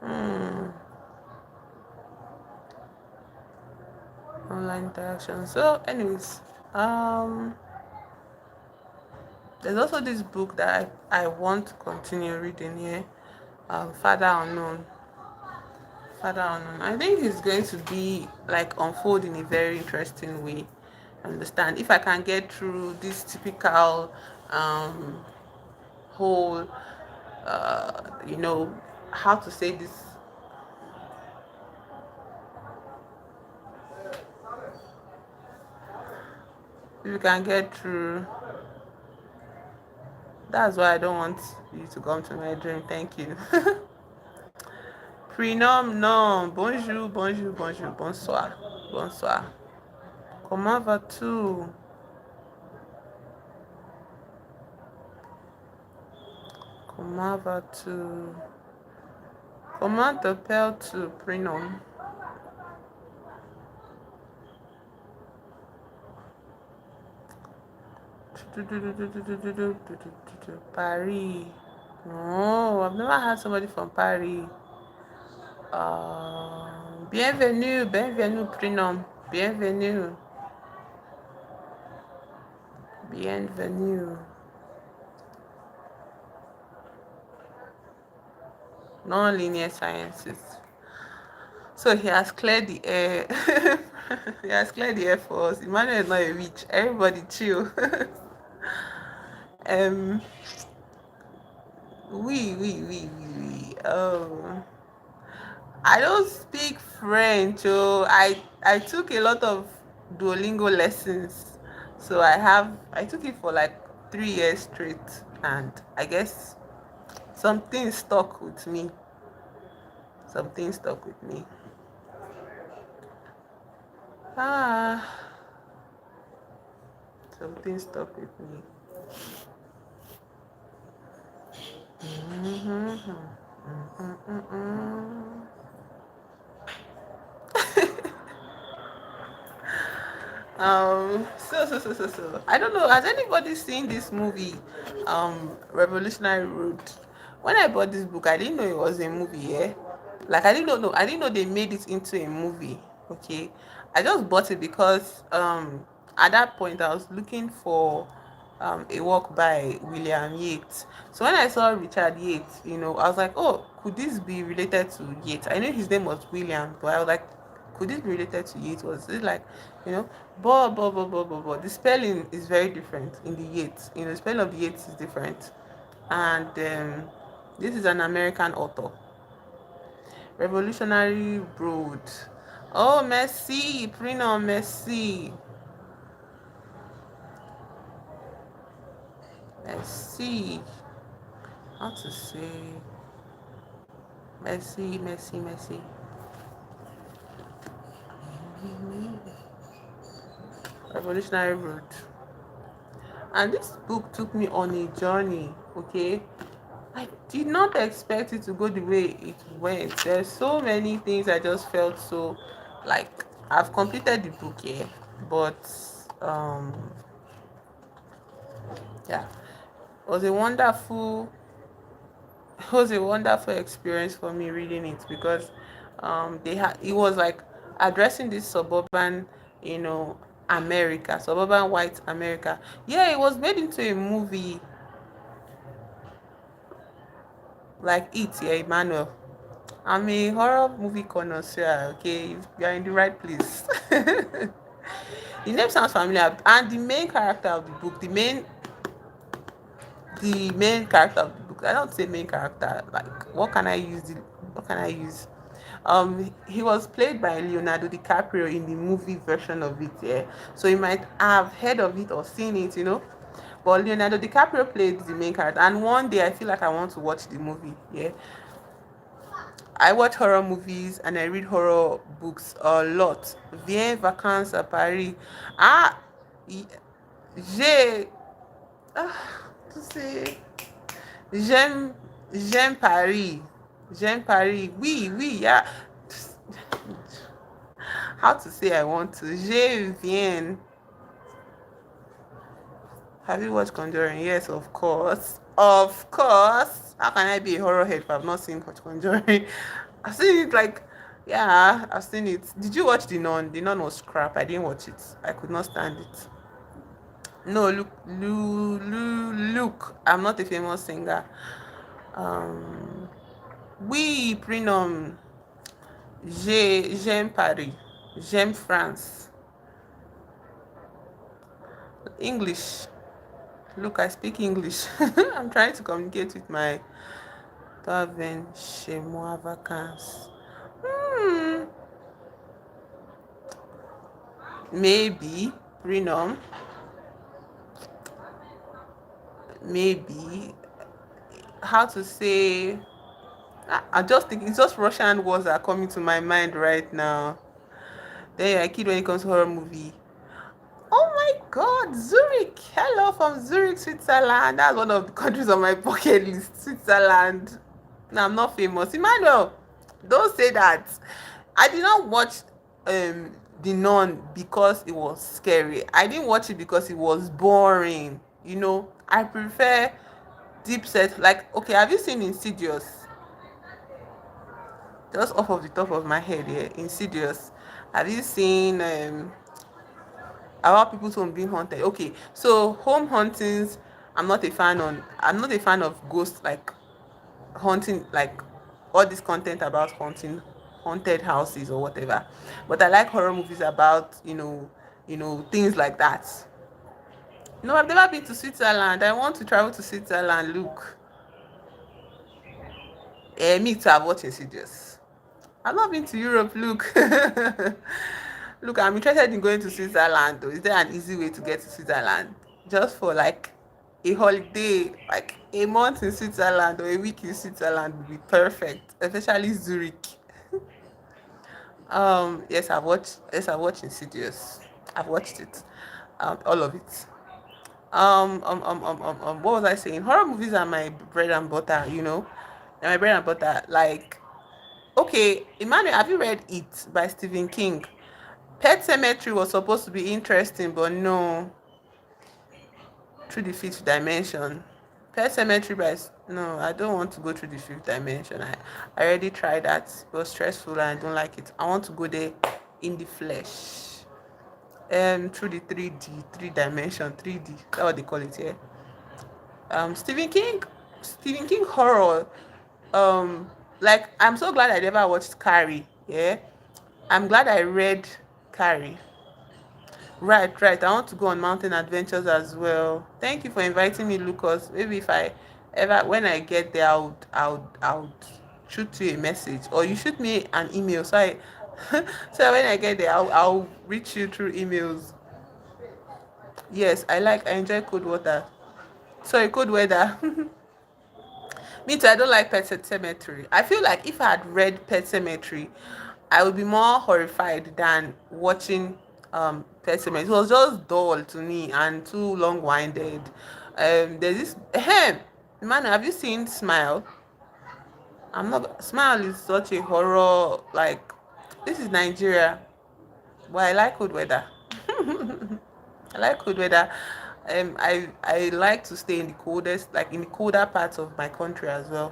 Speaker 1: Hmm. Online interactions. So, anyways, there's also this book that I want to continue reading here. Father Unknown. Father Unknown. I think it's going to be like unfold in a very interesting way. Understand? If I can get through this typical whole, you know, how to say this. If you can get through, that's why I don't want you to come to my dream. Thank you. Prénom, non. Bonjour, bonjour, bonjour, bonsoir, bonsoir. Comment vas-tu? Comment vas-tu? Comment t'appelles-tu, prénom? Paris. No, I've never had somebody from Paris. Bienvenue, bienvenue, prénom. Bienvenue, bienvenue. Non-linear sciences. So he has cleared the air. He has cleared the air for us. Emmanuel is not a witch. Everybody chill. um, we. I don't speak French. Oh, I took a lot of Duolingo lessons. So I took it for like 3 years straight, and I guess something stuck with me. Something stuck with me. Ah, something stuck with me. I don't know. Has anybody seen this movie, Revolutionary Road? When I bought this book, I didn't know it was a movie. Yeah, like I didn't know they made it into a movie. Okay, I just bought it because at that point I was looking for a work by William Yates. So when I saw Richard Yates, I was like, oh, could this be related to Yates? I knew his name was William, but I was like, could this be related to Yates? Was it like, you know, but the spelling is very different in the Yates. The spelling of the Yates is different, and this is an American author. Revolutionary Road. Oh, merci, Prino, merci, merci. How to say merci, merci, merci. Revolutionary Road. And this book took me on a journey. Okay, I did not expect it to go the way it went. There's so many things I just felt so like I've completed the book, yeah, but um yeah, it was a wonderful it was a wonderful experience for me reading it because it was like addressing this suburban, you know, suburban white America. Yeah, it was made into a movie like yeah, Emmanuel. I'm a horror movie connoisseur, okay? You're in the right place. The name sounds familiar, and the main character of the book, the main character of the book. I don't say main character. Like, what can I use? What can I use? He was played by Leonardo DiCaprio in the movie version of it. Yeah, so you might have heard of it or seen it, But Leonardo DiCaprio played the main character, and one day I feel like I want to watch the movie. Yeah, I watch horror movies and I read horror books a lot. Viens vacances à Paris. Ah, y- j'ai. Ah, tu sais, j'aime, j'aime Paris. J'aime Paris. Oui, oui, yeah. How to say I want to? Je viens. Have you watched Conjuring? Yes, of course. Of course. How can I be a horror head if I've not seen Conjuring? I've seen it like, yeah, I've seen it. Did you watch The Nun? The Nun was crap. I didn't watch it. I could not stand it. No, look. I'm not a famous singer. Um, oui, prénom. J'aime Paris. J'aime France. English. Look, I speak English. I'm trying to communicate with my Paven chez moi vacances. Hmm, maybe Renum. Maybe how to say. I just think it's just Russian words that are coming to my mind right now. Then you're a kid when it comes to horror movie. Oh my God, Zurich! Hello from Zurich, Switzerland. That's one of the countries on my bucket list. Switzerland. No, I'm not famous. Emmanuel, don't say that. I did not watch um The Nun because it was scary. I didn't watch it because it was boring. I prefer deep set. Like, okay, have you seen Insidious? Just off of the top of my head here, Insidious. Have you seen about people's home being haunted? Okay, so home hauntings, I'm not a fan of ghosts, like haunting, like all this content about haunting haunted houses or whatever. But I like horror movies about things like that. No, I've never been to Switzerland. I want to travel to Switzerland. Look, me too. I've watched Insidious. I've not been to Europe. Look, look, I'm interested in going to Switzerland. Though, is there an easy way to get to Switzerland? Just for like a holiday, like a month in Switzerland or a week in Switzerland would be perfect, especially Zurich. Yes, I've watched. Yes, I've watched Insidious. I've watched it, all of it. What was I saying? Horror movies are my bread and butter. They're my bread and butter. Like, okay, Emmanuel, have you read It by Stephen King? Pet Cemetery was supposed to be interesting, but no, through the fifth dimension. Pet Cemetery, but no, I don't want to go through the fifth dimension. I already tried that. It was stressful and I don't like it. I want to go there in the flesh. Through the 3D, three dimension, 3D. That's what they call it here. Stephen King, Stephen King horror. Like I'm so glad I never watched Carrie. Yeah, I'm glad I read Carrie. Right, right. I want to go on mountain adventures as well. Thank you for inviting me, Lucas. Maybe if I ever, when I get there, I would shoot you a message, or you shoot me an email. So so when I get there, I'll reach you through emails. Yes, I enjoy cold water. Sorry, cold weather. Me too. I don't like Pet Cemetery. I feel like if I had read Pet Cemetery, I would be more horrified than watching Pet Cemetery. It was just dull to me and too long-winded. There's this. Man, have you seen Smile? I'm not. Smile is such a horror. Like, this is Nigeria, but I like cold weather. I like cold weather. I like to stay in the coldest, like in the colder parts of my country as well.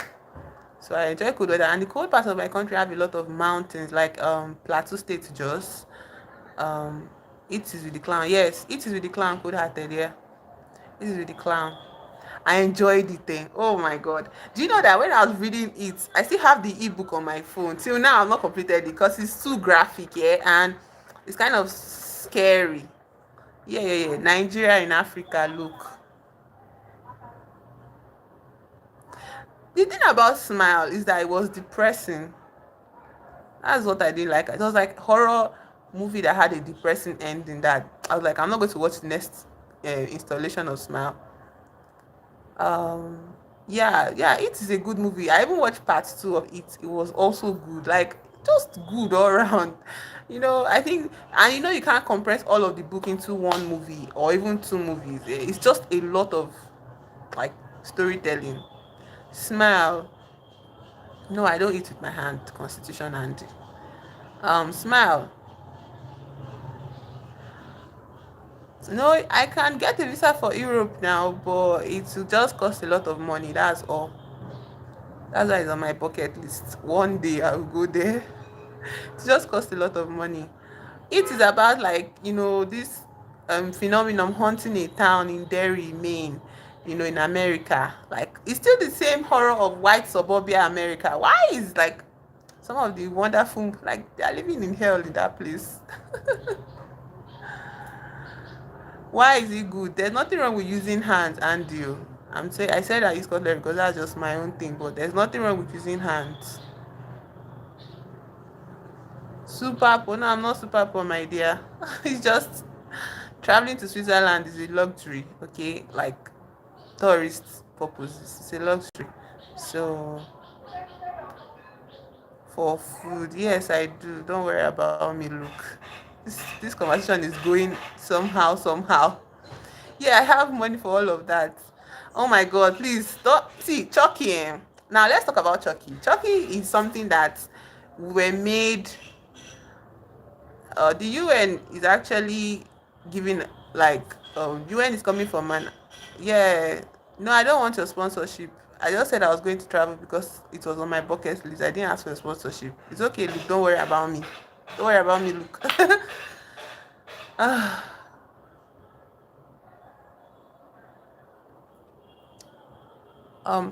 Speaker 1: So I enjoy cold weather, and the cold parts of my country have a lot of mountains, like Plateau State, Jos. It is with the clown. Yes, it is with the clown. Cold hearted. Yeah, it is with the clown. I enjoyed the thing. Oh my god! Do you know that when I was reading it, I still have the ebook on my phone. Till now, I've not completed it because it's too graphic. Yeah, and it's kind of scary. Yeah, yeah, yeah. Nigeria in Africa. Look, the thing about Smile is that it was depressing. That's what I didn't like. It was like horror movie that had a depressing ending. That I was like, I'm not going to watch the next installation of Smile. Um, yeah, yeah, it is a good movie. I even watched part two of it. It was also good. Like just good all around. I think, and you can't compress all of the book into one movie or even two movies. It's just a lot of like storytelling. Smile. No, I don't eat with my hand. Constitution and Smile. No, I can get a visa for Europe now, but it will just cost a lot of money. That's all. That's why it's on my bucket list. One day I'll go there. It just costs a lot of money. It is about like this phenomenon haunting a town in Derry, Maine. In America. Like it's still the same horror of white suburbia America. Why is like some of the wonderful like they are living in hell in that place? Why is it good? There's nothing wrong with using hands and you. I said I use cutlery because that's just my own thing, but there's nothing wrong with using hands. Super poor. No, I'm not super poor, my dear. It's just traveling to Switzerland is a luxury, okay? Like tourist purposes. It's a luxury. So for food, yes, I do. Don't worry about me. Look, this conversation is going somehow, somehow. Yeah, I have money for all of that. Oh my god, please stop. See, Chucky. Now let's talk about Chucky. Chucky is something that were made. The UN is actually giving like UN is coming from an. Yeah, no, I don't want your sponsorship. I just said I was going to travel because it was on my bucket list. I didn't ask for a sponsorship. It's okay, Luke. Don't worry about me. Don't worry about me, Luke.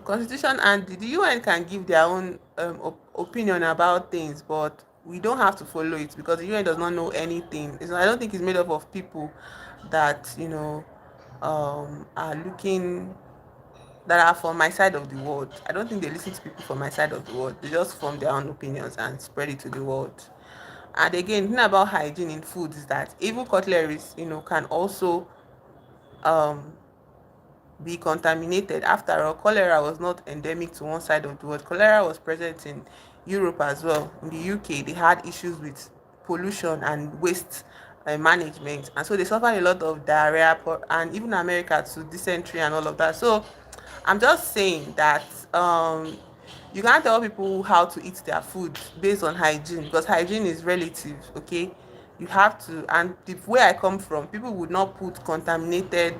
Speaker 1: Constitution and the UN can give their own opinion about things, but we don't have to follow it because the UN does not know anything. I don't think it's made up of people that are looking that are from my side of the world. I don't think they listen to people from my side of the world. They just form their own opinions and spread it to the world. And again, the thing about hygiene in food is that even cutleries, can also um be contaminated. After all, cholera was not endemic to one side of the world. Cholera was present in Europe as well. In the UK, they had issues with pollution and waste management, and so they suffered a lot of diarrhea, and even America to dysentery and all of that. So I'm just saying that you can't tell people how to eat their food based on hygiene because hygiene is relative. Okay, You have to, and the way I come from, people would not put contaminated,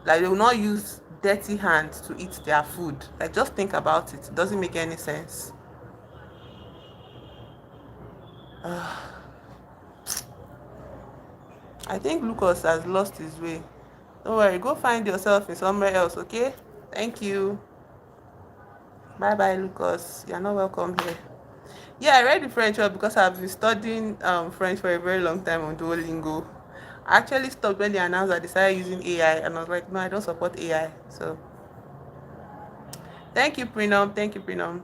Speaker 1: like they will not use dirty hands to eat their food. Like just think about it. It doesn't make any sense. I think Lucas has lost his way. Don't worry, go find yourself in somewhere else, okay? Thank you. Bye bye, Lucas. You're not welcome here. Yeah, I read the French word because I've been studying French for a very long time on Duolingo. I actually stopped when they announced I decided using AI, and I was like, no, I don't support AI. So thank you, Prenum. Thank you, Prenum.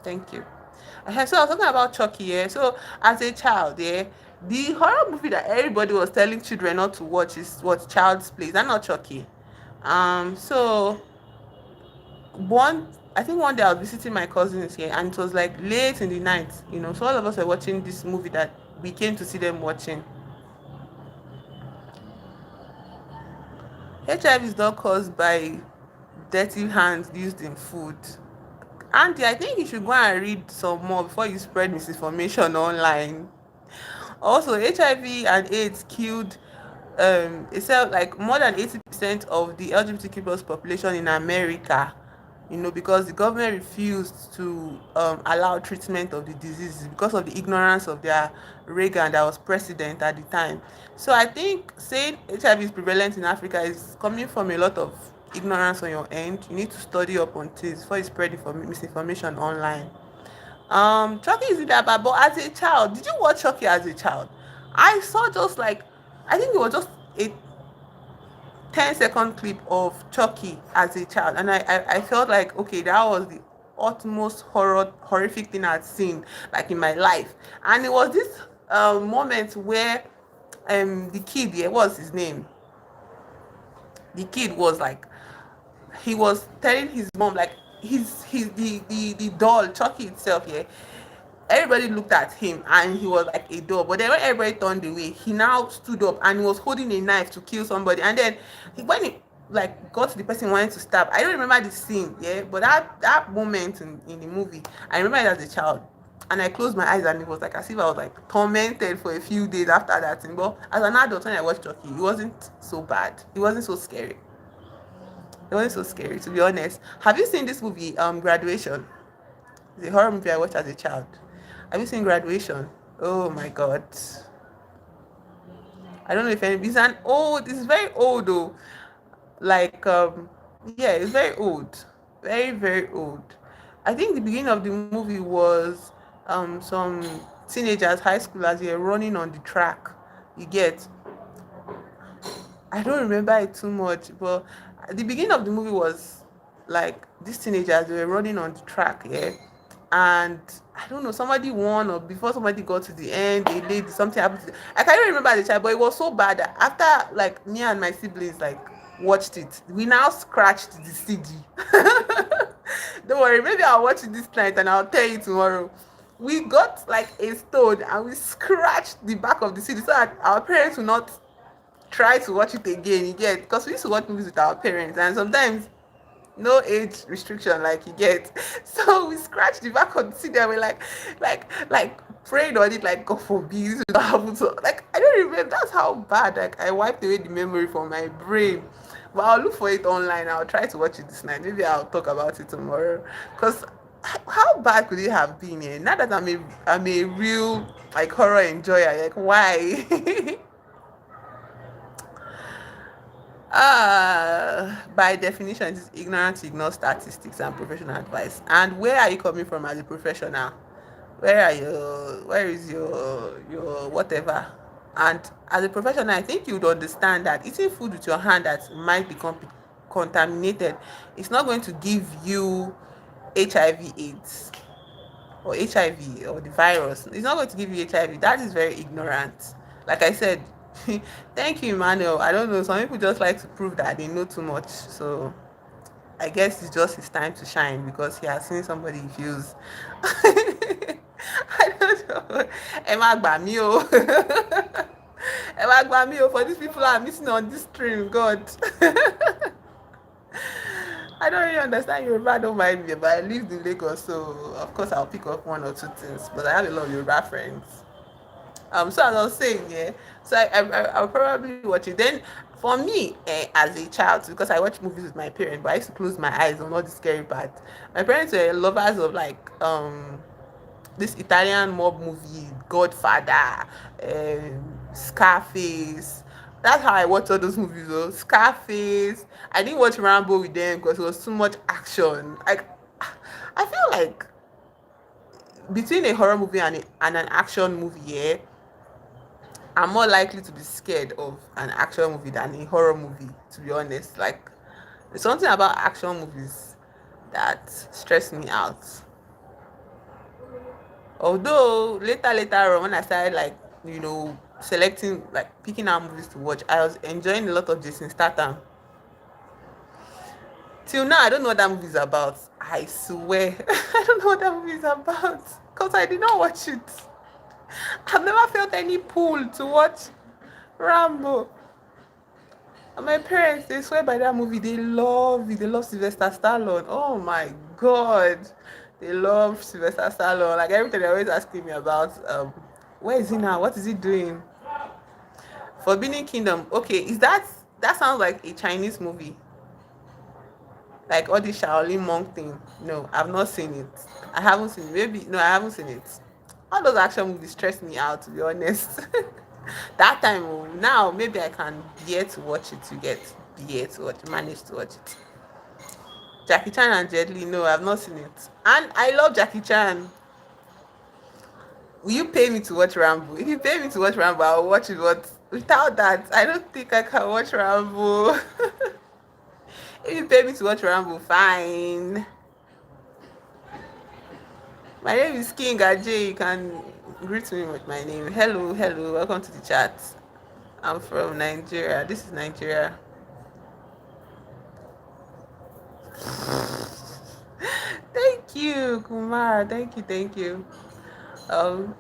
Speaker 1: Thank you. So I was talking about Chucky, yeah. So as a child, yeah, the horror movie that everybody was telling children not to watch is what Child's Play. That's not Chucky. So one I think one day I was visiting my cousins here, and it was like late in the night, so all of us were watching this movie that we came to see them watching. HIV is not caused by dirty hands used in food. Auntie, I think you should go and read some more before you spread misinformation online. Also, HIV and AIDS killed itself like more than 80% of the LGBTQ plus population in America, because the government refused to allow treatment of the disease because of the ignorance of their Reagan that was president at the time. So I think saying HIV is prevalent in Africa is coming from a lot of ignorance on your end. You need to study up on things before you spread misinformation online. Chucky is that bad, but as a child, did you watch Chucky as a child? I saw just like, I think it was just a 10-second clip of Chucky as a child, and I felt like, okay, that was the utmost horrific thing I'd seen like in my life. And it was this moment where the kid, yeah, what's his name? The kid was like, he was telling his mom like the doll Chucky itself, yeah, everybody looked at him and he was like a doll, but then when everybody turned away, he now stood up and he was holding a knife to kill somebody. And then when he like got to the person wanting to stab, I don't remember the scene, yeah, but that moment in the movie, I remember it as a child. And I closed my eyes and it was like as if I was like tormented for a few days after that thing. But as an adult, when I watched Chucky, it wasn't so bad, it wasn't so scary. It wasn't so scary, to be honest. Have you seen this movie, Graduation? It's a horror movie I watched as a child. Have you seen Graduation? Oh my god. I don't know if any, it's very old though. Like yeah, it's very old. Very, very old. I think the beginning of the movie was some teenagers, high schoolers, they're running on the track. You get, I don't remember it too much, but the beginning of the movie was like these teenagers, they were running on the track, yeah. And I don't know, somebody won, or before somebody got to the end, they laid something happened. I can't even remember the child, but it was so bad that after like me and my siblings like watched it, we now scratched the CD. Don't worry, maybe I'll watch it this night and I'll tell you tomorrow. We got like a stone and we scratched the back of the CD so that our parents will not try to watch it again. You get, because we used to watch movies with our parents, and sometimes no age restriction, like you get. So we scratched the back of the CD and we're like praying on it, like God forbid this will not happen to, like I don't remember. That's how bad, like I wiped away the memory from my brain. But I'll look for it online. I'll try to watch it this night. Maybe I'll talk about it tomorrow. Because how bad could it have been? Yeah? Now that I'm a real like horror enjoyer, like why? By definition, it is ignorant to ignore statistics and professional advice. And where are you coming from as a professional? Where is your whatever? And as a professional, I think you would understand that eating food with your hand that might be contaminated, it's not going to give you HIV/AIDS or HIV or the virus. It's not going to give you HIV. That is very ignorant. Like I said, thank you, Emmanuel. I don't know. Some people just like to prove that they know too much. So I guess it's just his time to shine because he has seen somebody fuse. I don't know. Emma Gbamio. Emma Gbamio, for these people are missing on this stream. God. I I don't really understand Yoruba, don't mind me, but I lived in Lagos, so of course I'll pick up one or two things. But I have a lot of Yoruba friends. So as I was saying, yeah. So I'll probably watch it. Then for me, as a child, because I watch movies with my parents, but I used to close my eyes on all the scary parts. My parents were lovers of like this Italian mob movie, Godfather, Scarface. That's how I watch all those movies. Though. Scarface. I didn't watch Rambo with them because it was too much action. Like, I feel like between a horror movie and an action movie, yeah, I'm more likely to be scared of an action movie than a horror movie. To be honest, like, there's something about action movies that stress me out. Although later on when I started like selecting like picking out movies to watch, I was enjoying a lot of Jason Statham. Till now I don't know what that movie is about. I swear I don't know what that movie is about because I did not watch it. I've never felt any pull to watch Rambo. And my parents, they swear by that movie. They love it. They love Sylvester Stallone. Oh my god. They love Sylvester Stallone. Like every time they're always asking me about where is he now? What is he doing? Forbidden Kingdom. Okay, that sounds like a Chinese movie? Like all the Shaolin monk thing. No, I've not seen it. I haven't seen it. Maybe no, I haven't seen it. All those action movies stress me out, to be honest. That time, oh, now maybe I can bear to watch it. To get bear to watch, manage to watch it. Jackie Chan and Jet Li, no, I've not seen it. And I love Jackie Chan. Will you pay me to watch Rambo? If you pay me to watch Rambo, I'll watch it. But without that, I don't think I can watch Rambo. If you pay me to watch Rambo, fine. My name is King Ajay. You can greet me with my name. Hello, hello. Welcome to the chat. I'm from Nigeria. This is Nigeria. Thank you, Kumar. Thank you. Um,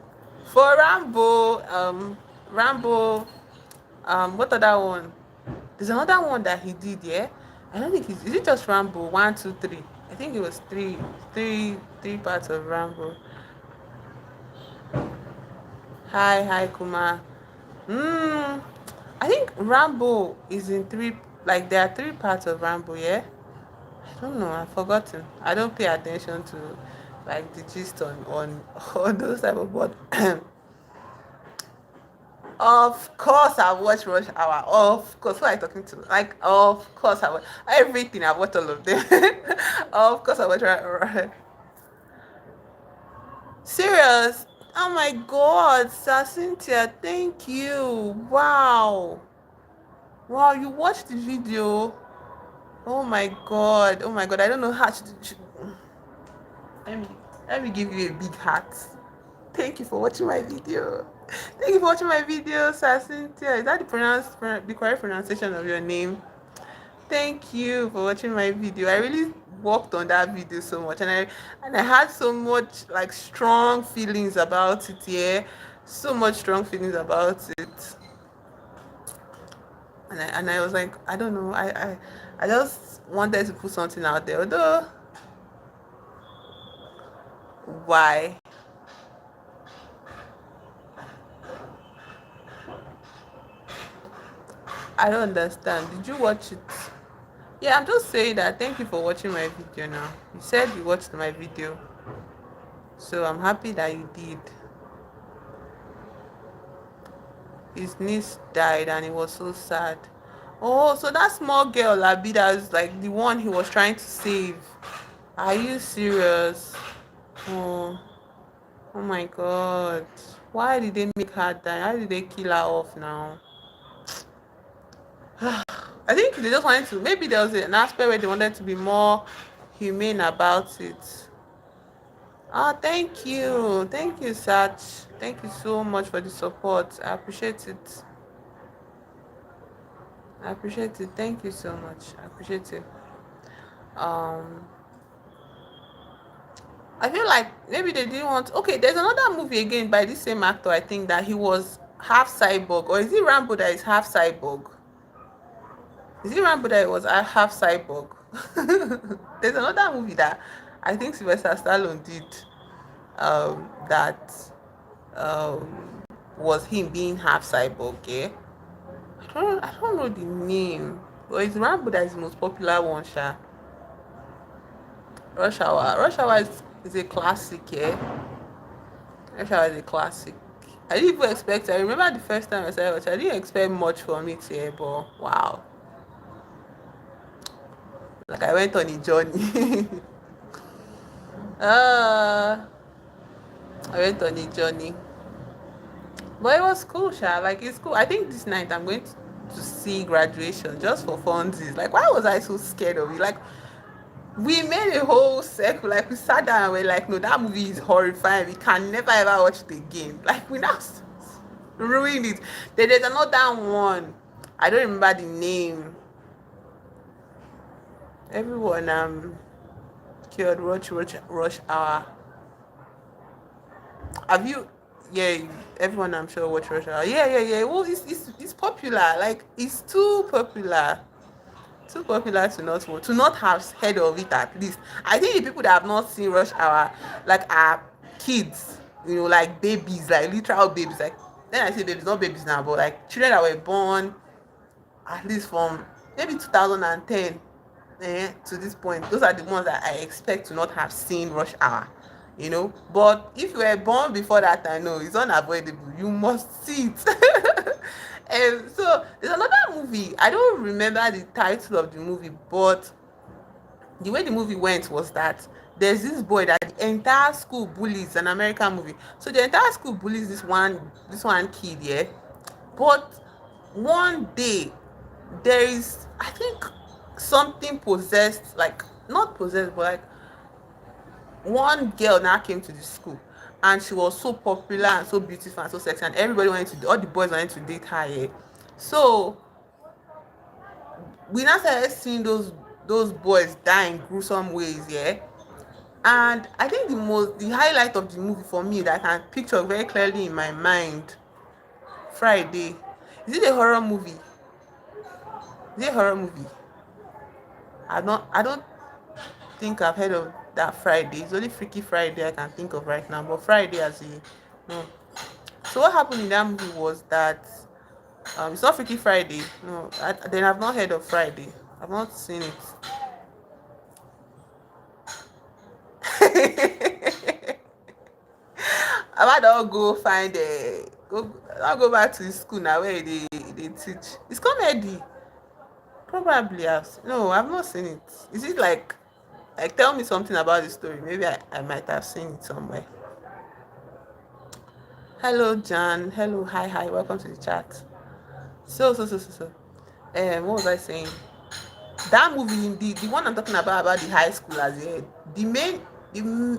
Speaker 1: for Rambo, what other one? There's another one that he did, yeah. I don't think is it just Rambo 1, 2, 3? I think it was three parts of Rambo. Hi, Kumar. Hmm. I think Rambo is in three. Like there are three parts of Rambo, yeah. I don't know. I've forgotten. I don't pay attention to like the gist on on those type of what. Of course, I've watched Rush Hour. Of course, who are you talking to? Like, of course, I watch everything. I've watched all of them. Of course, I watch. Serious? Oh my God, Sir Cynthia, thank you. Wow, wow, you watched the video. Oh my God, oh my God. I don't know how to. Let me let me give you a big heart. Thank you for watching my video. Thank you for watching my video, Sir Cynthia. Is that the correct pronunciation of your name? Thank you for watching my video. I really worked on that video so much, and I had so much like strong feelings about it. Yeah, so much strong feelings about it. And I was like, I don't know. I just wanted to put something out there. Although, why? I don't understand. Did you watch it? Yeah, I'm just saying that thank you for watching my video now. You said you watched my video, so I'm happy that you did. His niece died and it was so sad. Oh, so that small girl, Labida, is like the one he was trying to save. Are you serious? Oh, oh my God. Why did they make her die? Why did they kill her off now? I think they just wanted to, maybe there was an aspect where they wanted to be more humane about it. Oh, thank you. Thank you, Sach. Thank you so much for the support. I appreciate it. I appreciate it. Thank you so much. I appreciate it. Um, I feel like maybe they didn't want. Okay, there's another movie again by this same actor. I think that he was half cyborg, or is it Rambo that is half cyborg? Is it Rambo that was half cyborg? There's another movie that I think Sylvester Stallone did, that um, was him being half cyborg. Yeah, I don't know the name, but it's Rambo that is the most popular one. Sha. Rush Hour. Rush Hour is a classic. Yeah, Rush Hour is a classic. I didn't even expect. I remember the first time I saw it, I didn't expect much from it. Yeah, but wow, like I went on a journey. uh, I went on a journey. But it was cool, Sha. Like it's cool. I think this night I'm going to see graduation just for funsies. Like why was I so scared of it? Like we made a whole circle. Like we sat down and we're like, no, that movie is horrifying. We can never ever watch it again. Like we now ruined it. Then there's another one. I don't remember the name. Everyone killed Rush Hour. Have you? Yeah, everyone I'm sure watch Rush Hour. Yeah. Well, it's popular. Like it's too popular to not have heard of it at least. I think the people that have not seen Rush Hour like are kids, like babies, like literal babies. Like then I say babies, not babies now, but like children that were born at least from maybe 2010 to this point. Those are the ones that I expect to not have seen Rush Hour. But if you were born before that time, no, it's unavoidable. You must see it. And so there's another movie. I don't remember the title of the movie, but the way the movie went was that there's this boy that the entire school bullies. An American movie. So the entire school bullies this one kid, yeah. But one day there is, I think, something possessed, like not possessed, but like one girl now came to the school and she was so popular and so beautiful and so sexy, and everybody wanted to, all the boys wanted to date her, yeah. So we now started seeing those boys die in gruesome ways, yeah. And I think the highlight of the movie for me that I can picture very clearly in my mind, Friday. Is it a horror movie? Is it a horror movie? I don't think I've heard of that Friday. It's only Freaky Friday I can think of right now, but Friday as a no. So what happened in that movie was that it's not Freaky Friday. No, then I've not heard of Friday. I've not seen it. I might all go find a go. I'll go back to the school now where they teach. It's comedy. Probably no, I've not seen it. Is it like tell me something about the story? Maybe I might have seen it somewhere. Hello, Jan. Hello, hi, welcome to the chat. So. What was I saying? That movie, the one I'm talking about the high schoolers, yeah, the main,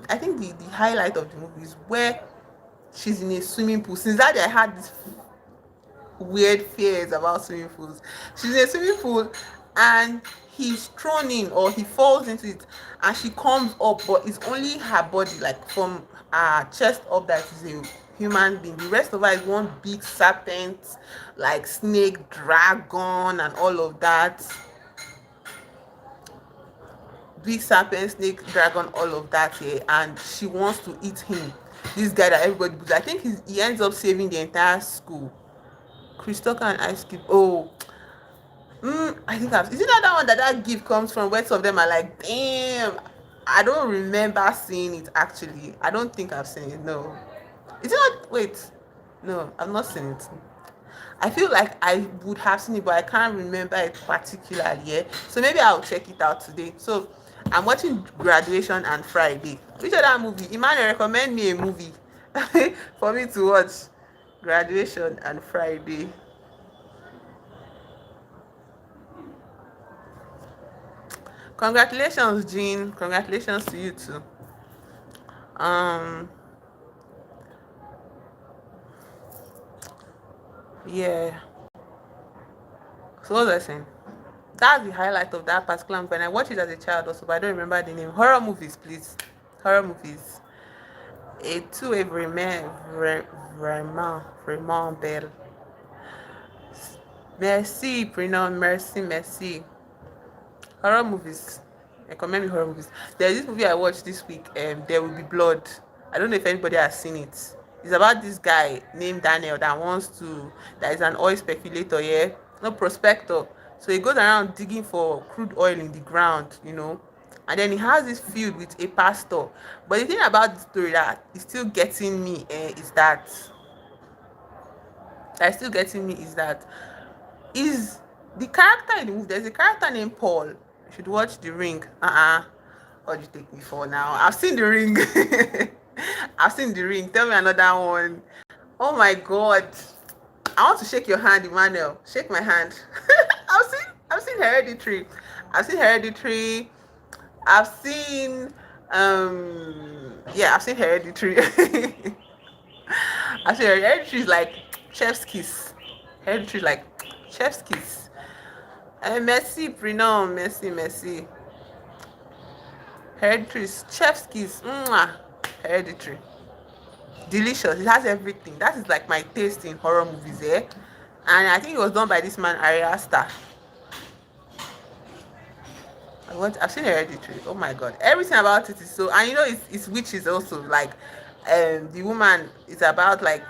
Speaker 1: I think the highlight of the movie is where she's in a swimming pool. Since that day, I had this weird fears about swimming pools. She's in a swimming pool and he's thrown in or he falls into it and she comes up, but it's only her body, like from her chest up, that is a human being. The rest of her is one big serpent, like snake, dragon, and all of that. Big serpent, snake, dragon, all of that here, and she wants to eat him. This guy that everybody, I think he ends up saving the entire school. Chris Tucker and Ice Cube. Oh, I think is it not that one that gift comes from? Where some of them are like, damn. I don't remember seeing it actually. I don't think I've seen it. No, is it not? Wait, no, I've not seen it. I feel like I would have seen it, but I can't remember it particularly. Yeah, so maybe I'll check it out today. So I'm watching Graduation and Friday. Which other movie? Emmanuel, recommend me a movie for me to watch. Graduation and Friday. Congratulations, Jean. Congratulations to you too. Um, yeah. So what was I saying? That's the highlight of that particular movie. And I watched it as a child also, but I don't remember the name. Horror movies, please. Horror movies. Et tu es vraiment belle. Merci, Prina. Merci. Horror movies. Recommend me horror movies. There's this movie I watched this week. There Will Be Blood. I don't know if anybody has seen it. It's about this guy named Daniel that wants to. That is an oil speculator. Yeah, no prospector. So he goes around digging for crude oil in the ground. And then he has this field with a pastor. But the thing about the story that is still getting me is that is the character in the movie. There's a character named Paul. You should watch The Ring. What do you take me for now? I've seen The Ring. I've seen The Ring. Tell me another one. Oh my god. I want to shake your hand, Emmanuel. Shake my hand. I've seen Hereditary. I've seen Hereditary. I've seen I've seen Hereditary. I've seen Hereditary is like chef's kiss. Hereditary is like chef's kiss. Merci, prénom, merci. Hereditary is chef's kiss. Mwah. Hereditary. Delicious. It has everything. That is like my taste in horror movies, eh? And I think it was done by this man, Ari Aster. I've seen Hereditary. Oh my god. Everything about it is so, and it's witches also. Like the woman is about like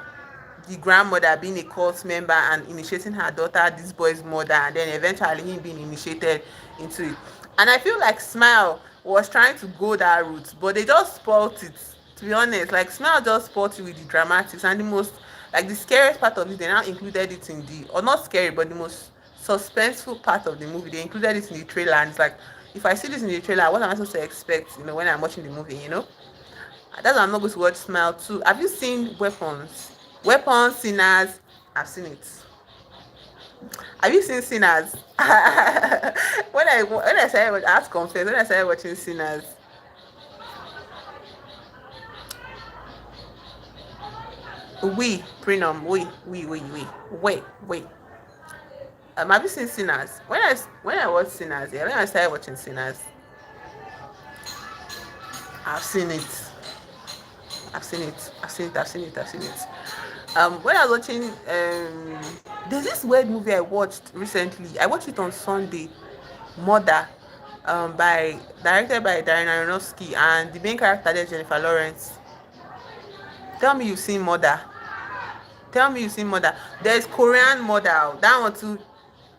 Speaker 1: the grandmother being a cult member and initiating her daughter, this boy's mother, and then eventually him being initiated into it. And I feel like Smile was trying to go that route, but they just spoilt it. To be honest, like Smile just spoilt it with the dramatics and the most, like the scariest part of it. They now included it in the, or not scary, but the most suspenseful part of the movie. They included it in the trailer, and it's like, if I see this in the trailer, what am I supposed to expect? When I'm watching the movie. That's why I'm not going to watch Smile 2. Have you seen Weapons? Weapons, Sinners. I've seen it. Have you seen Sinners? When I started, I have to confess, when I started watching Sinners, wait. Have you seen Sinners? When I watched Sinners, yeah, when I started watching Sinners, I've seen it. When I was watching, there's this weird movie I watched recently. I watched it on Sunday, Mother, by directed by Darren Aronofsky, and the main character there is Jennifer Lawrence. Tell me you've seen Mother. There's Korean Mother. That one too.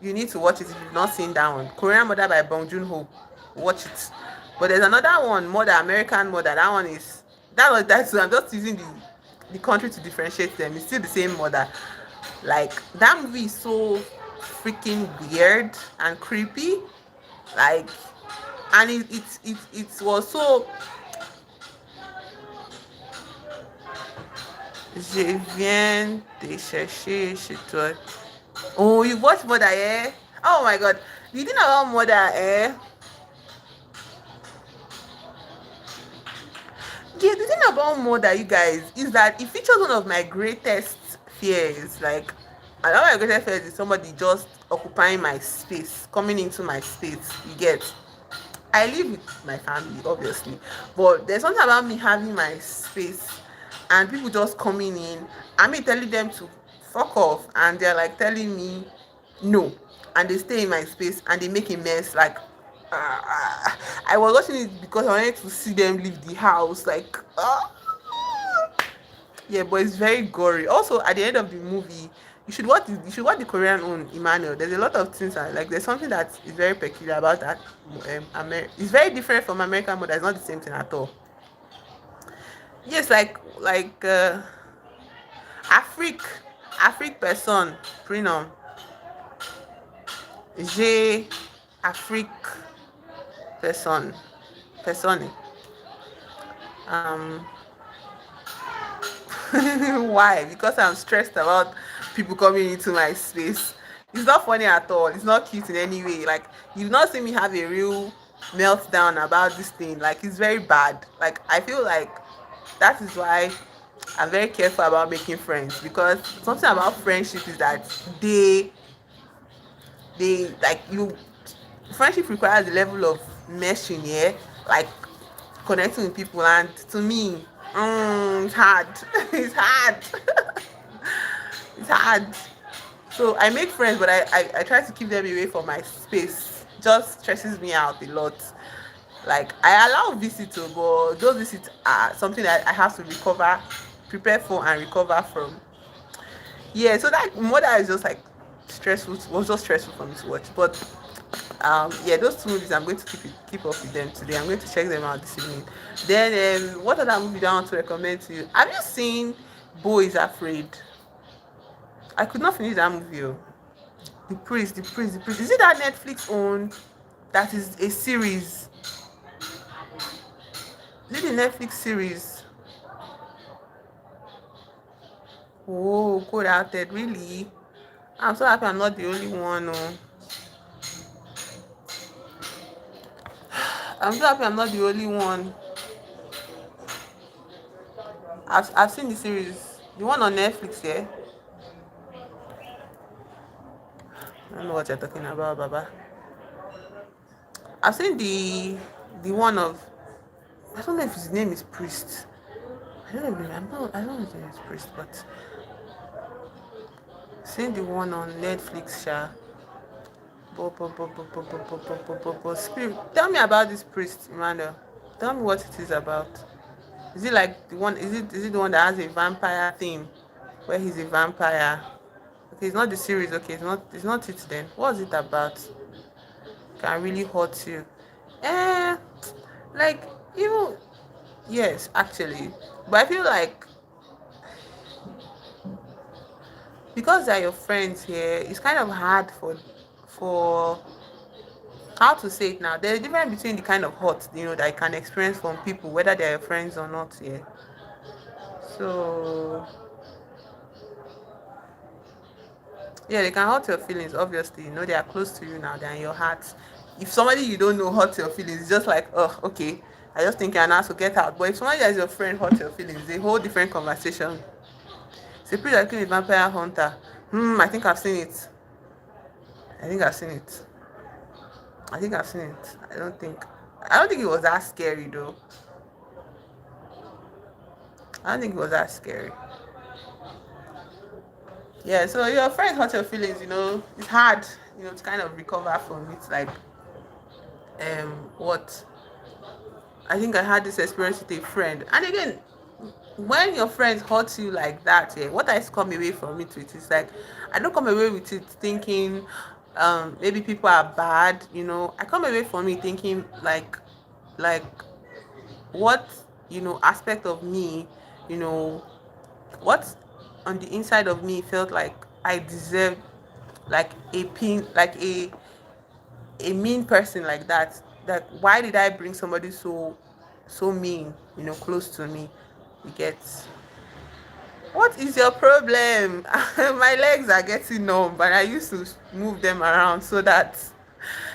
Speaker 1: You need to watch it if you've not seen that one. Korean Mother by Bong Joon-ho. Watch it. But there's another one, Mother, American Mother. That one is that's I'm just using the country to differentiate them. It's still the same mother. Like that movie is so freaking weird and creepy. Like, and it was so. Je viens te chercher chez toi. Oh, you watch Mother, eh? Oh my god. You didn't know about Mother, eh? Yeah, the thing about Mother, you guys, is that it features one of my greatest fears. Like, and one of my greatest fears is somebody just occupying my space, coming into my space. You get? I live with my family, obviously, but there's something about me having my space and people just coming in. I mean, telling them to fuck off, and they're like telling me no, and they stay in my space and they make a mess. Like, I was watching it because I wanted to see them leave the house. Like, yeah, but it's very gory. Also, at the end of the movie, you should watch the Korean one, Emmanuel. There's a lot of things like there's something that is very peculiar about that. It's very different from American Mother. It's not the same thing at all. Yes, like Afrique, Afrique person, prénom. J'ai Afrique person, personne. Um, Why? Because I'm stressed about people coming into my space. It's not funny at all. It's not cute in any way. Like, you've not seen me have a real meltdown about this thing. Like, it's very bad. Like, I feel like that is why I'm very careful about making friends, because something about friendship is that they like you. Friendship requires a level of meshing, yeah, like connecting with people, and to me, it's hard. It's hard. It's hard. So I make friends, but I try to keep them away from my space. just stresses me out a lot. Like I allow visits, but those visits are something that I have to recover, prepare for, and recover from. Yeah, so that mother is just like stressful. Was just stressful for me to watch. But yeah, those two movies I'm going to keep up with them today. I'm going to check them out this evening. Then what other movie do I want to recommend to you? Have you seen Bo is Afraid? I could not finish that movie. Oh. The priest. Is it that Netflix own? That is a series. Is it a Netflix series? Oh, Code Outed, really? I'm so happy I'm not the only one. Oh. I'm so happy I'm not the only one. I've seen the series. The one on Netflix, yeah? I don't know what you're talking about, Baba. I've seen the one of, I don't know if his name is Priest. I don't know. I don't know if his name is Priest, but I've seen the one on Netflix, Sha. Spirit. Tell me about this priest, Emmanuel. Tell me what it is about. Is it like the one? Is it the one that has a vampire theme, where he's a vampire? Okay, it's not the series. Okay, it's not it then. What's it about? Can really hurt you. Eh, like even yes, actually, but I feel like because they're your friends here, it's kind of hard for how to say it now. There's a difference between the kind of hurt that you can experience from people, whether they're your friends or not. Yeah. So yeah, they can hurt your feelings. Obviously, they are close to you now. They're in your heart. If somebody you don't know hurts your feelings, it's just like, oh, okay. I just think you're not to get out. But if somebody that is your friend hurts your feelings, it's a whole different conversation. It's a pretty like a vampire hunter. I think I've seen it. I think I've seen it. I think I've seen it. I don't think it was that scary though. I don't think it was that scary. Yeah, so your friend hurt your feelings, it's hard, to kind of recover from it. Like, what? I think I had this experience with a friend. And again, when your friends hurt you like that, yeah, what I come away from it with is like, I don't come away with it thinking, maybe people are bad, I come away from it thinking like, what, aspect of me, you know, what on the inside of me felt like I deserved like a pin, like a mean person like that. Like why did I bring somebody so mean, close to me? You get what is your problem? My legs are getting numb, and I used to move them around so that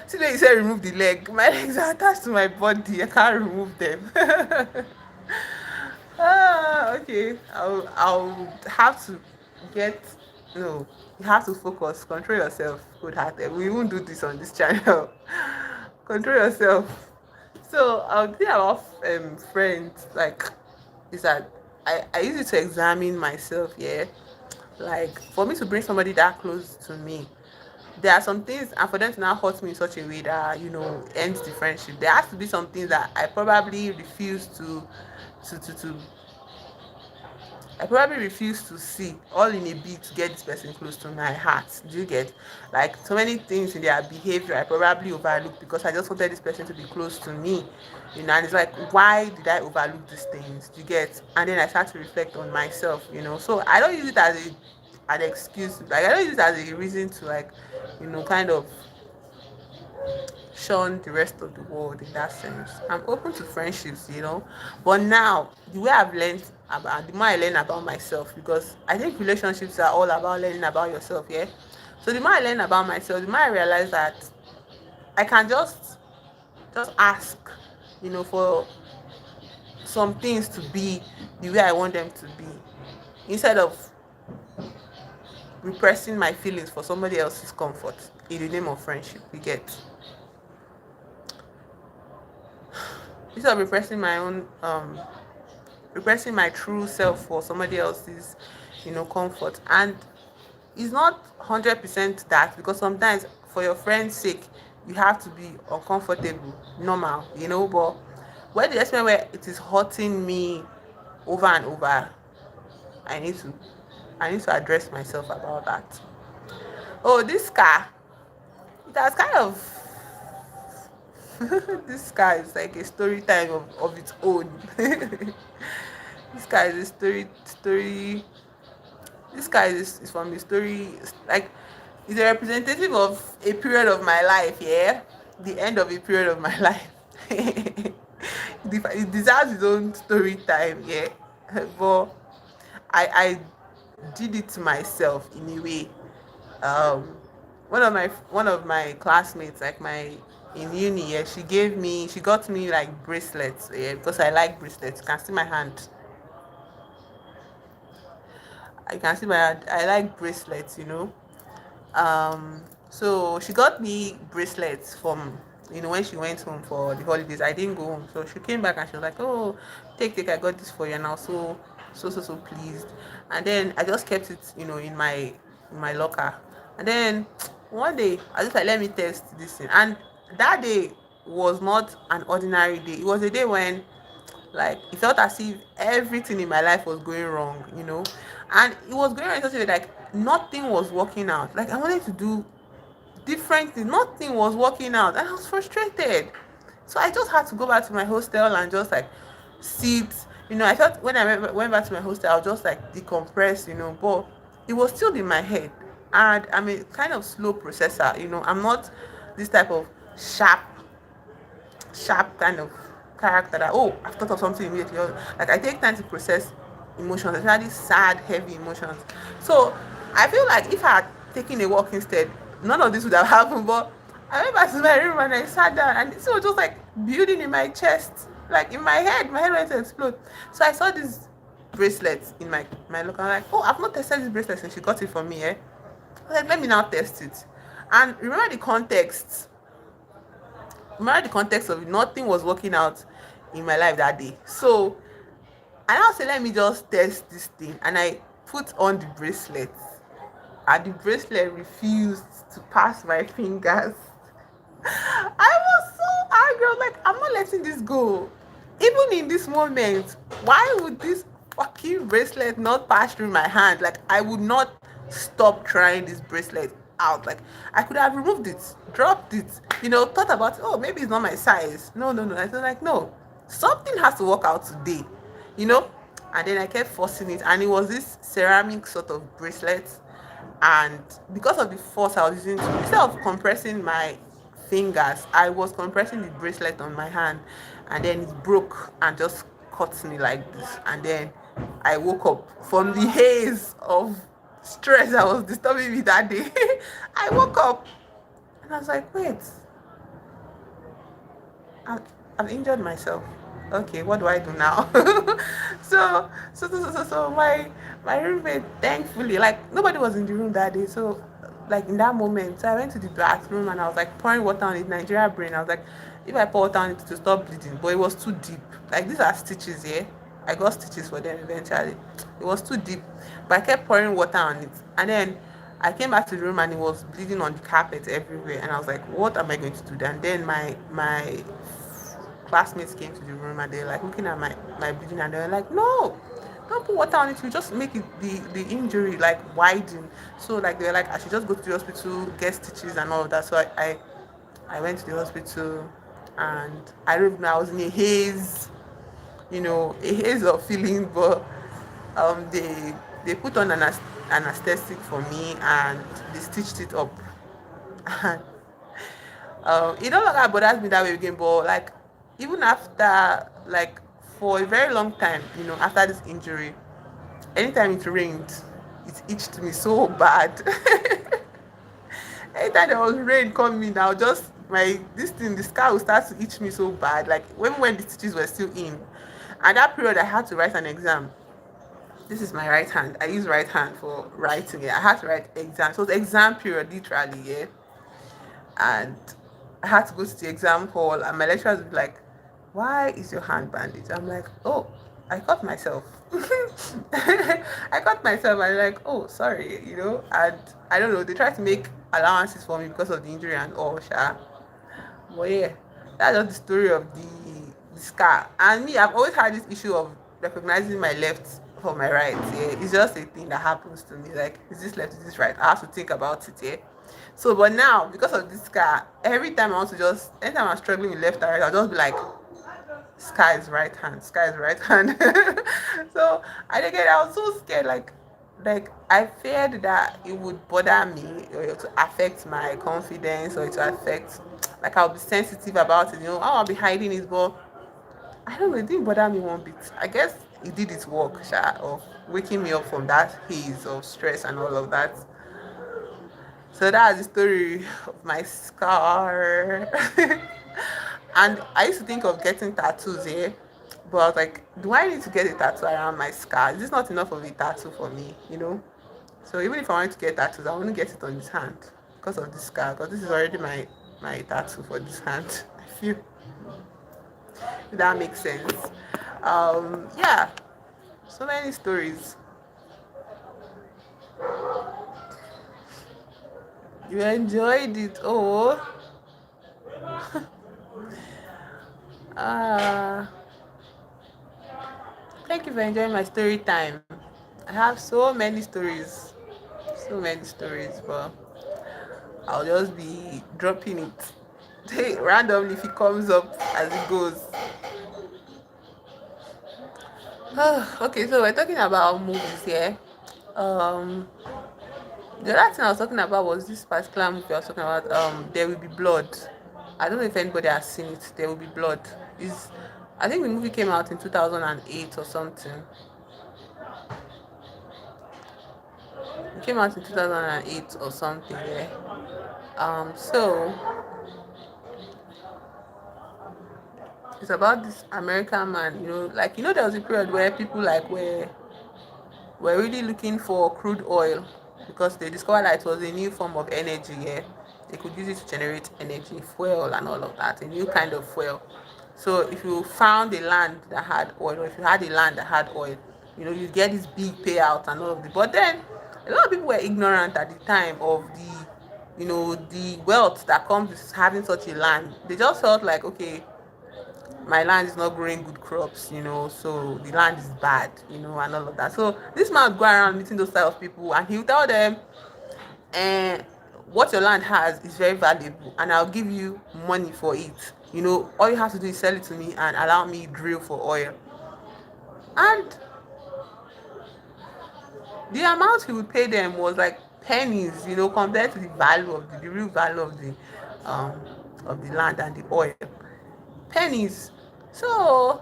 Speaker 1: today you said remove the leg. My legs are attached to my body. I can't remove them. Okay. I'll have to get no. You have to focus. Control yourself. Good hearted. We won't do this on this channel. Control yourself. So I'll think about friends like is that I use it to examine myself. Yeah, like for me to bring somebody that close to me, there are some things, and for them to now hurt me in such a way that ends the friendship. There has to be some things that to I probably refuse to see all in a bid to get this person close to my heart. Do you get? Like so many things in their behavior I probably overlooked because I just wanted this person to be close to me. And it's like, why did I overlook these things? Do you get? And then I start to reflect on myself. So I don't use it as an excuse. Like I don't use it as a reason to like, kind of shun the rest of the world in that sense. I'm open to friendships. But now the way I've learned about the more I learn about myself, because I think relationships are all about learning about yourself, yeah. So the more I learn about myself, the more I realize that I can just ask, for some things to be the way I want them to be, instead of repressing my feelings for somebody else's comfort in the name of friendship. You get? Instead of repressing my true self for somebody else's comfort. And it's not 100% that, because sometimes for your friend's sake you have to be uncomfortable, normal, but when the extent where it is hurting me over and over, I need to I need to address myself about that. Oh, this car, it has kind of this car is like a story time of its own. This guy is a story. This guy is from the story, like, is a representative of a period of my life, yeah, the end of a period of my life. It deserves its own story time, yeah. But I did it to myself in a way. um one of my classmates, like my in uni, yeah, she got me like bracelets, yeah, because I like bracelets. You can see my hand. I can see my hand. I like bracelets, so she got me bracelets from, when she went home for the holidays. I didn't go home, so she came back and she was like, "Oh, take, I got this for you," and I was so pleased. And then I just kept it, in my locker. And then one day I just like, let me test this thing. And that day was not an ordinary day. It was a day when, like, it felt as if everything in my life was going wrong, and it was going wrong in such a way, like, nothing was working out. Like, I wanted to do different things, nothing was working out, and I was frustrated. So I just had to go back to my hostel and just like sit. I thought when I went back to my hostel, I'll just like decompress, but it was still in my head. And I'm a kind of slow processor, I'm not this type of sharp kind of character that, oh, I've thought of something immediately. Like, I take time to process emotions, especially sad, heavy emotions. So I feel like if I had taken a walk instead, none of this would have happened. But I went back to my room and I sat down, and this was just like building in my chest, like in my head went to explode. So I saw this bracelet in my look. I'm like, oh, I've not tested this bracelet since she got it for me, eh? I was like, let me now test it. And remember the context of it, nothing was working out in my life that day. So I now say, let me just test this thing, and I put on the bracelet, and the bracelet refused to pass my fingers. I was so angry. I was like, I'm not letting this go. Even in this moment, why would this fucking bracelet not pass through my hand? Like, I would not stop trying this bracelet out. Like, I could have removed it, dropped it, thought about, oh, maybe it's not my size. No, no, no. I was like, no, something has to work out today, you know? And then I kept forcing it, and it was this ceramic sort of bracelet. And because of the force I was using, instead of compressing my fingers, I was compressing the bracelet on my hand, and then it broke and just cut me like this. And then I woke up from the haze of stress that was disturbing me that day. I woke up and I was like, wait, I've, I've injured myself. Okay, what do I do now? So my roommate, thankfully, like, nobody was in the room that day. So, like, in that moment, so I went to the bathroom and I was like pouring water on it. Nigeria brain. I was like, if I pour water on it to stop bleeding, but it was too deep. Like, these are stitches, yeah. I got stitches for them eventually. It was too deep, but I kept pouring water on it, and then I came back to the room and it was bleeding on the carpet everywhere. And I was like, what am I going to do? And then my classmates came to the room and they were like looking at my bleeding, and they were like, no, don't put water on it, you just make it the injury like widen. So, like, they were like, I should just go to the hospital, get stitches and all of that. So I went to the hospital, and I don't even know, I was in a haze, a haze of feeling. But they put on anesthetic for me, and they stitched it up. And it no longer bothers me that way again. But, like, even after, like, for a very long time, after this injury, anytime it rained, it itched me so bad. Anytime there was rain coming, now just the scar will start to itch me so bad. Like, when the stitches were still in. And that period, I had to write an exam. This is my right hand. I use right hand for writing it. I had to write exam. So, it was exam period, literally, yeah. And I had to go to the exam hall, and my lecturers would be like, why is your hand bandaged? I'm like, oh, I cut myself. I cut myself, and they're like, oh, sorry, and I don't know, they try to make allowances for me because of the injury and all, sha. But yeah, that's just the story of the scar. And me, I've always had this issue of recognizing my left from my right. Yeah, it's just a thing that happens to me. Like, is this left? Is this right? I have to think about it. Yeah. So, but now because of this scar, every time I want to just, anytime I'm struggling with left and right, I'll just be like, sky is right hand, sky is right hand. So I was so scared, like I feared that it would bother me or to affect my confidence or to affect, like I'll be sensitive about it, I'll be hiding it, but I don't know, it didn't bother me one bit. I guess it did its work, of waking me up from that haze of stress and all of that. So that's the story of my scar. And I used to think of getting tattoos here, but I was like, do I need to get a tattoo around my scar? Is this not enough of a tattoo for me? So even if I want to get tattoos, I want to get it on this hand because of this scar, because this is already my tattoo for this hand. I feel that makes sense. Yeah, so many stories. You enjoyed it. Oh, uh, thank you for enjoying my story time. I have so many stories, so many stories, but I'll just be dropping it randomly if it comes up as it goes. Okay, so we're talking about movies here. Um, the other thing I was talking about was this particular movie I was talking about. There Will Be Blood. I don't know if anybody has seen it. There Will Be Blood. Is I think the movie came out in 2008 or something. It came out in 2008 or something. Yeah. So it's about this American man. There was a period where people like were really looking for crude oil because they discovered that it was a new form of energy. Yeah, they could use it to generate energy, fuel, and all of that. A new kind of fuel. So if you found a land that had oil, or if you had a land that had oil, you get this big payout and all of it. But then a lot of people were ignorant at the time of the wealth that comes with having such a land. They just felt like, okay, my land is not growing good crops, so the land is bad, and all of that. So this man would go around meeting those type of people, and he would tell them, eh, what your land has is very valuable, and I'll give you money for it. All you have to do is sell it to me and allow me drill for oil. And the amount he would pay them was like pennies, compared to the value of the real value um of the land and the oil. Pennies. So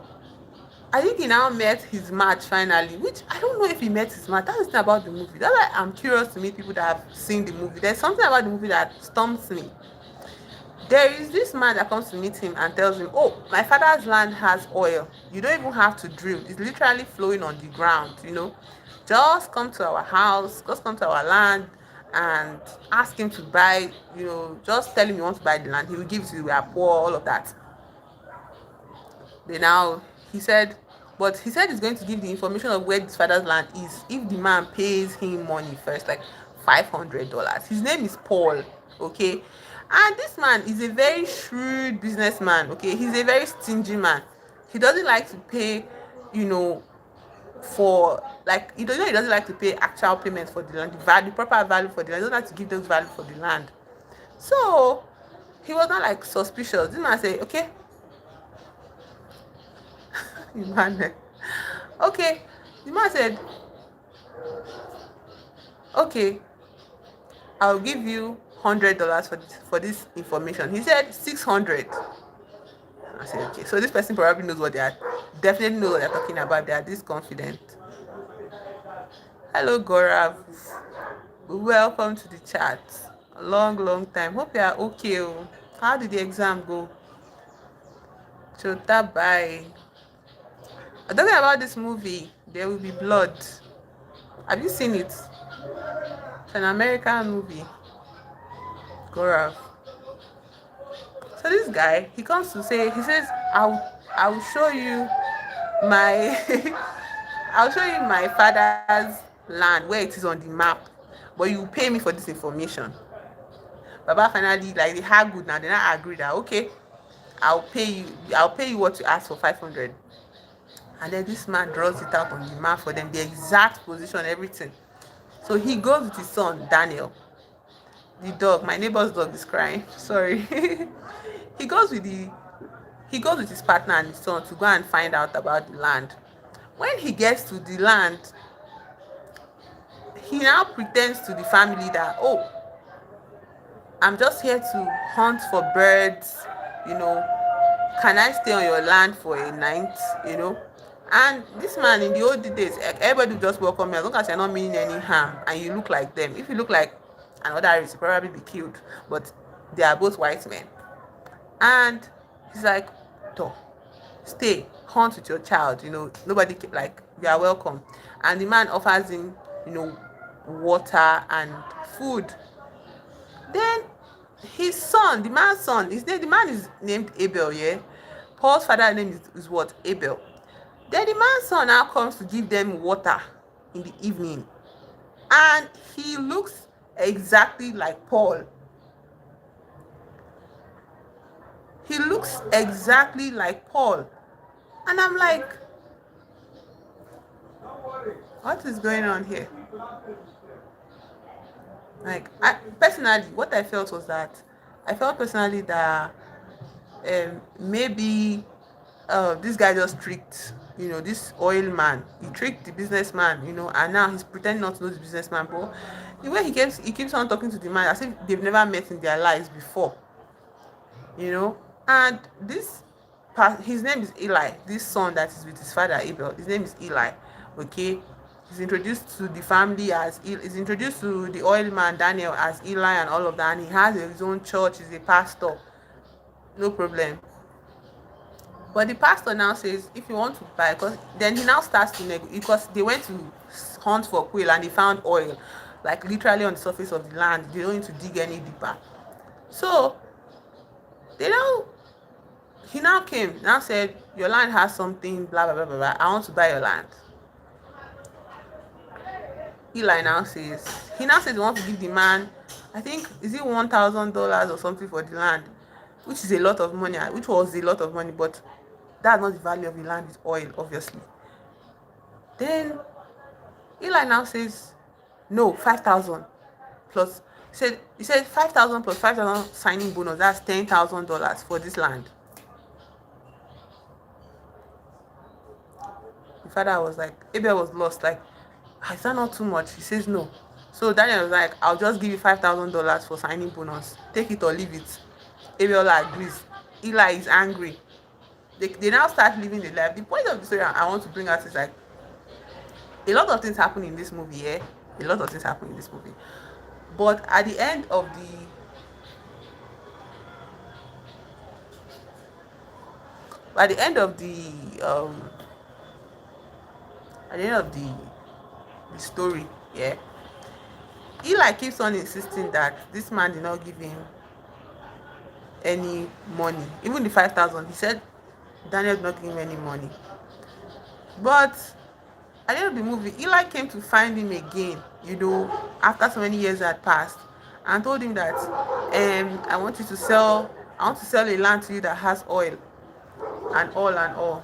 Speaker 1: I think he now met his match finally, which I don't know if he met his match. That's the thing about the movie. That's why I'm curious to meet people that have seen the movie. There's something about the movie that stumps me. There is this man that comes to meet him and tells him, "Oh, my father's land has oil. You don't even have to drill. It's literally flowing on the ground. Just come to our house, just come to our land and ask him to buy, just tell him you want to buy the land. He will give it to you. We are poor, all of that." They now he said but he said he's going to give the information of where his father's land is if the man pays him money first, like $500. His name is Paul. Okay, and this man is a very shrewd businessman. Okay, he's a very stingy man. He doesn't like to pay, you know for, like, he doesn't like to pay actual payment for the land, the proper value for the land. He doesn't like to give those value for the land. So he was not like suspicious. This man said, okay, Emmanuel. Okay. The man said, okay, I'll give you $100 for this information. He said 600. I said, okay. So this person probably knows what they are, definitely knows what they're talking about. They are this confident. Hello, Gaurav. Welcome to the chat. A long, long time. Hope you are okay. Oh. How did the exam go? Chota, bye. I'm talking about this movie, There Will Be Blood. Have you seen it? It's an American movie. Gaurav. So this guy, he comes to say, he says, I'll show you my I'll show you my father's land where it is on the map, but you pay me for this information. Baba finally, like, they had good now, they now agree that okay, I'll pay you what you asked for, 500. And then this man draws it out on the man for them, the exact position, everything. So he goes with his son Daniel, the dog. My neighbor's dog is crying. Sorry. he goes with the he goes with his partner and his son to go and find out about the land. When he gets to the land, he now pretends to the family that, oh, I'm just here to hunt for birds, you know, can I stay on your land for a night, you know? And this man, in the old days, everybody would just welcome you as long as you're not meaning any harm and you look like them. If you look like another race, you'll probably be killed. But they are both white men. And he's like, "Toh, stay, hunt with your child, you know, nobody, like, you are welcome." And the man offers him, you know, water and food. Then his son, the man's son, the man is named Abel, yeah. Paul's father name is what? Abel. Then the man's son now comes to give them water in the evening. And he looks exactly like Paul. He looks exactly like Paul. And I'm like, what is going on here? Like, personally, what I felt was that I felt personally that maybe this guy just tricked, you know, this oil man. He tricked the businessman, you know, and now he's pretending not to know the businessman. But the way he keeps on talking to the man as if they've never met in their lives before, you know. And his name is Eli. This son that is with his father Abel, his name is Eli. Okay, he's introduced to the family as he's introduced to the oil man Daniel as Eli and all of that. And he has his own church. He's a pastor. No problem. But the pastor now says, if you want to buy, because then he now starts to negotiate, because they went to hunt for quail and they found oil, like literally on the surface of the land. They don't need to dig any deeper. So they now he now came, now said, your land has something, blah blah blah blah blah. I want to buy your land. Eli now says, he wants to give the man, I think, is it $1,000 or something for the land, which is a lot of money, which was a lot of money, but that's not the value of the land, is oil, obviously. Then Eli now says, no, 5,000 plus. He said 5,000 plus 5,000 signing bonus. That's $10,000 for this land. The father was like, Abel was lost. Like, is that not too much? He says no. So Daniel was like, I'll just give you $5,000 for signing bonus. Take it or leave it. Abel agrees. Eli is angry. They now start living the life. The point of the story I want to bring out is like, a lot of things happen in this movie, yeah. A lot of things happen in this movie. But at the end of um at the end of the story, yeah, Eli keeps on insisting that this man did not give him any money, even the 5,000. He said Daniel did not give him any money. But at the end of the movie, Eli came to find him again, you know, after so many years had passed, and told him that I want to sell a land to you that has oil and all and all.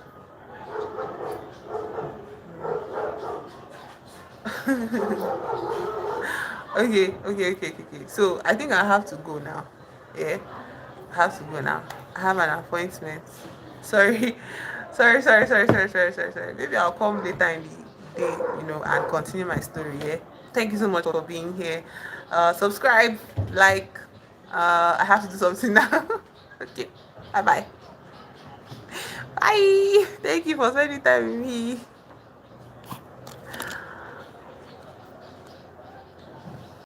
Speaker 1: Okay. So I think I have to go now. Yeah, I have to go now. I have an appointment. Sorry, sorry. Maybe I'll come later in the day, you know, and continue my story. Yeah. Thank you so much for being here. Subscribe, like. I have to do something now. Okay. Bye bye. Bye. Thank you for spending time with me.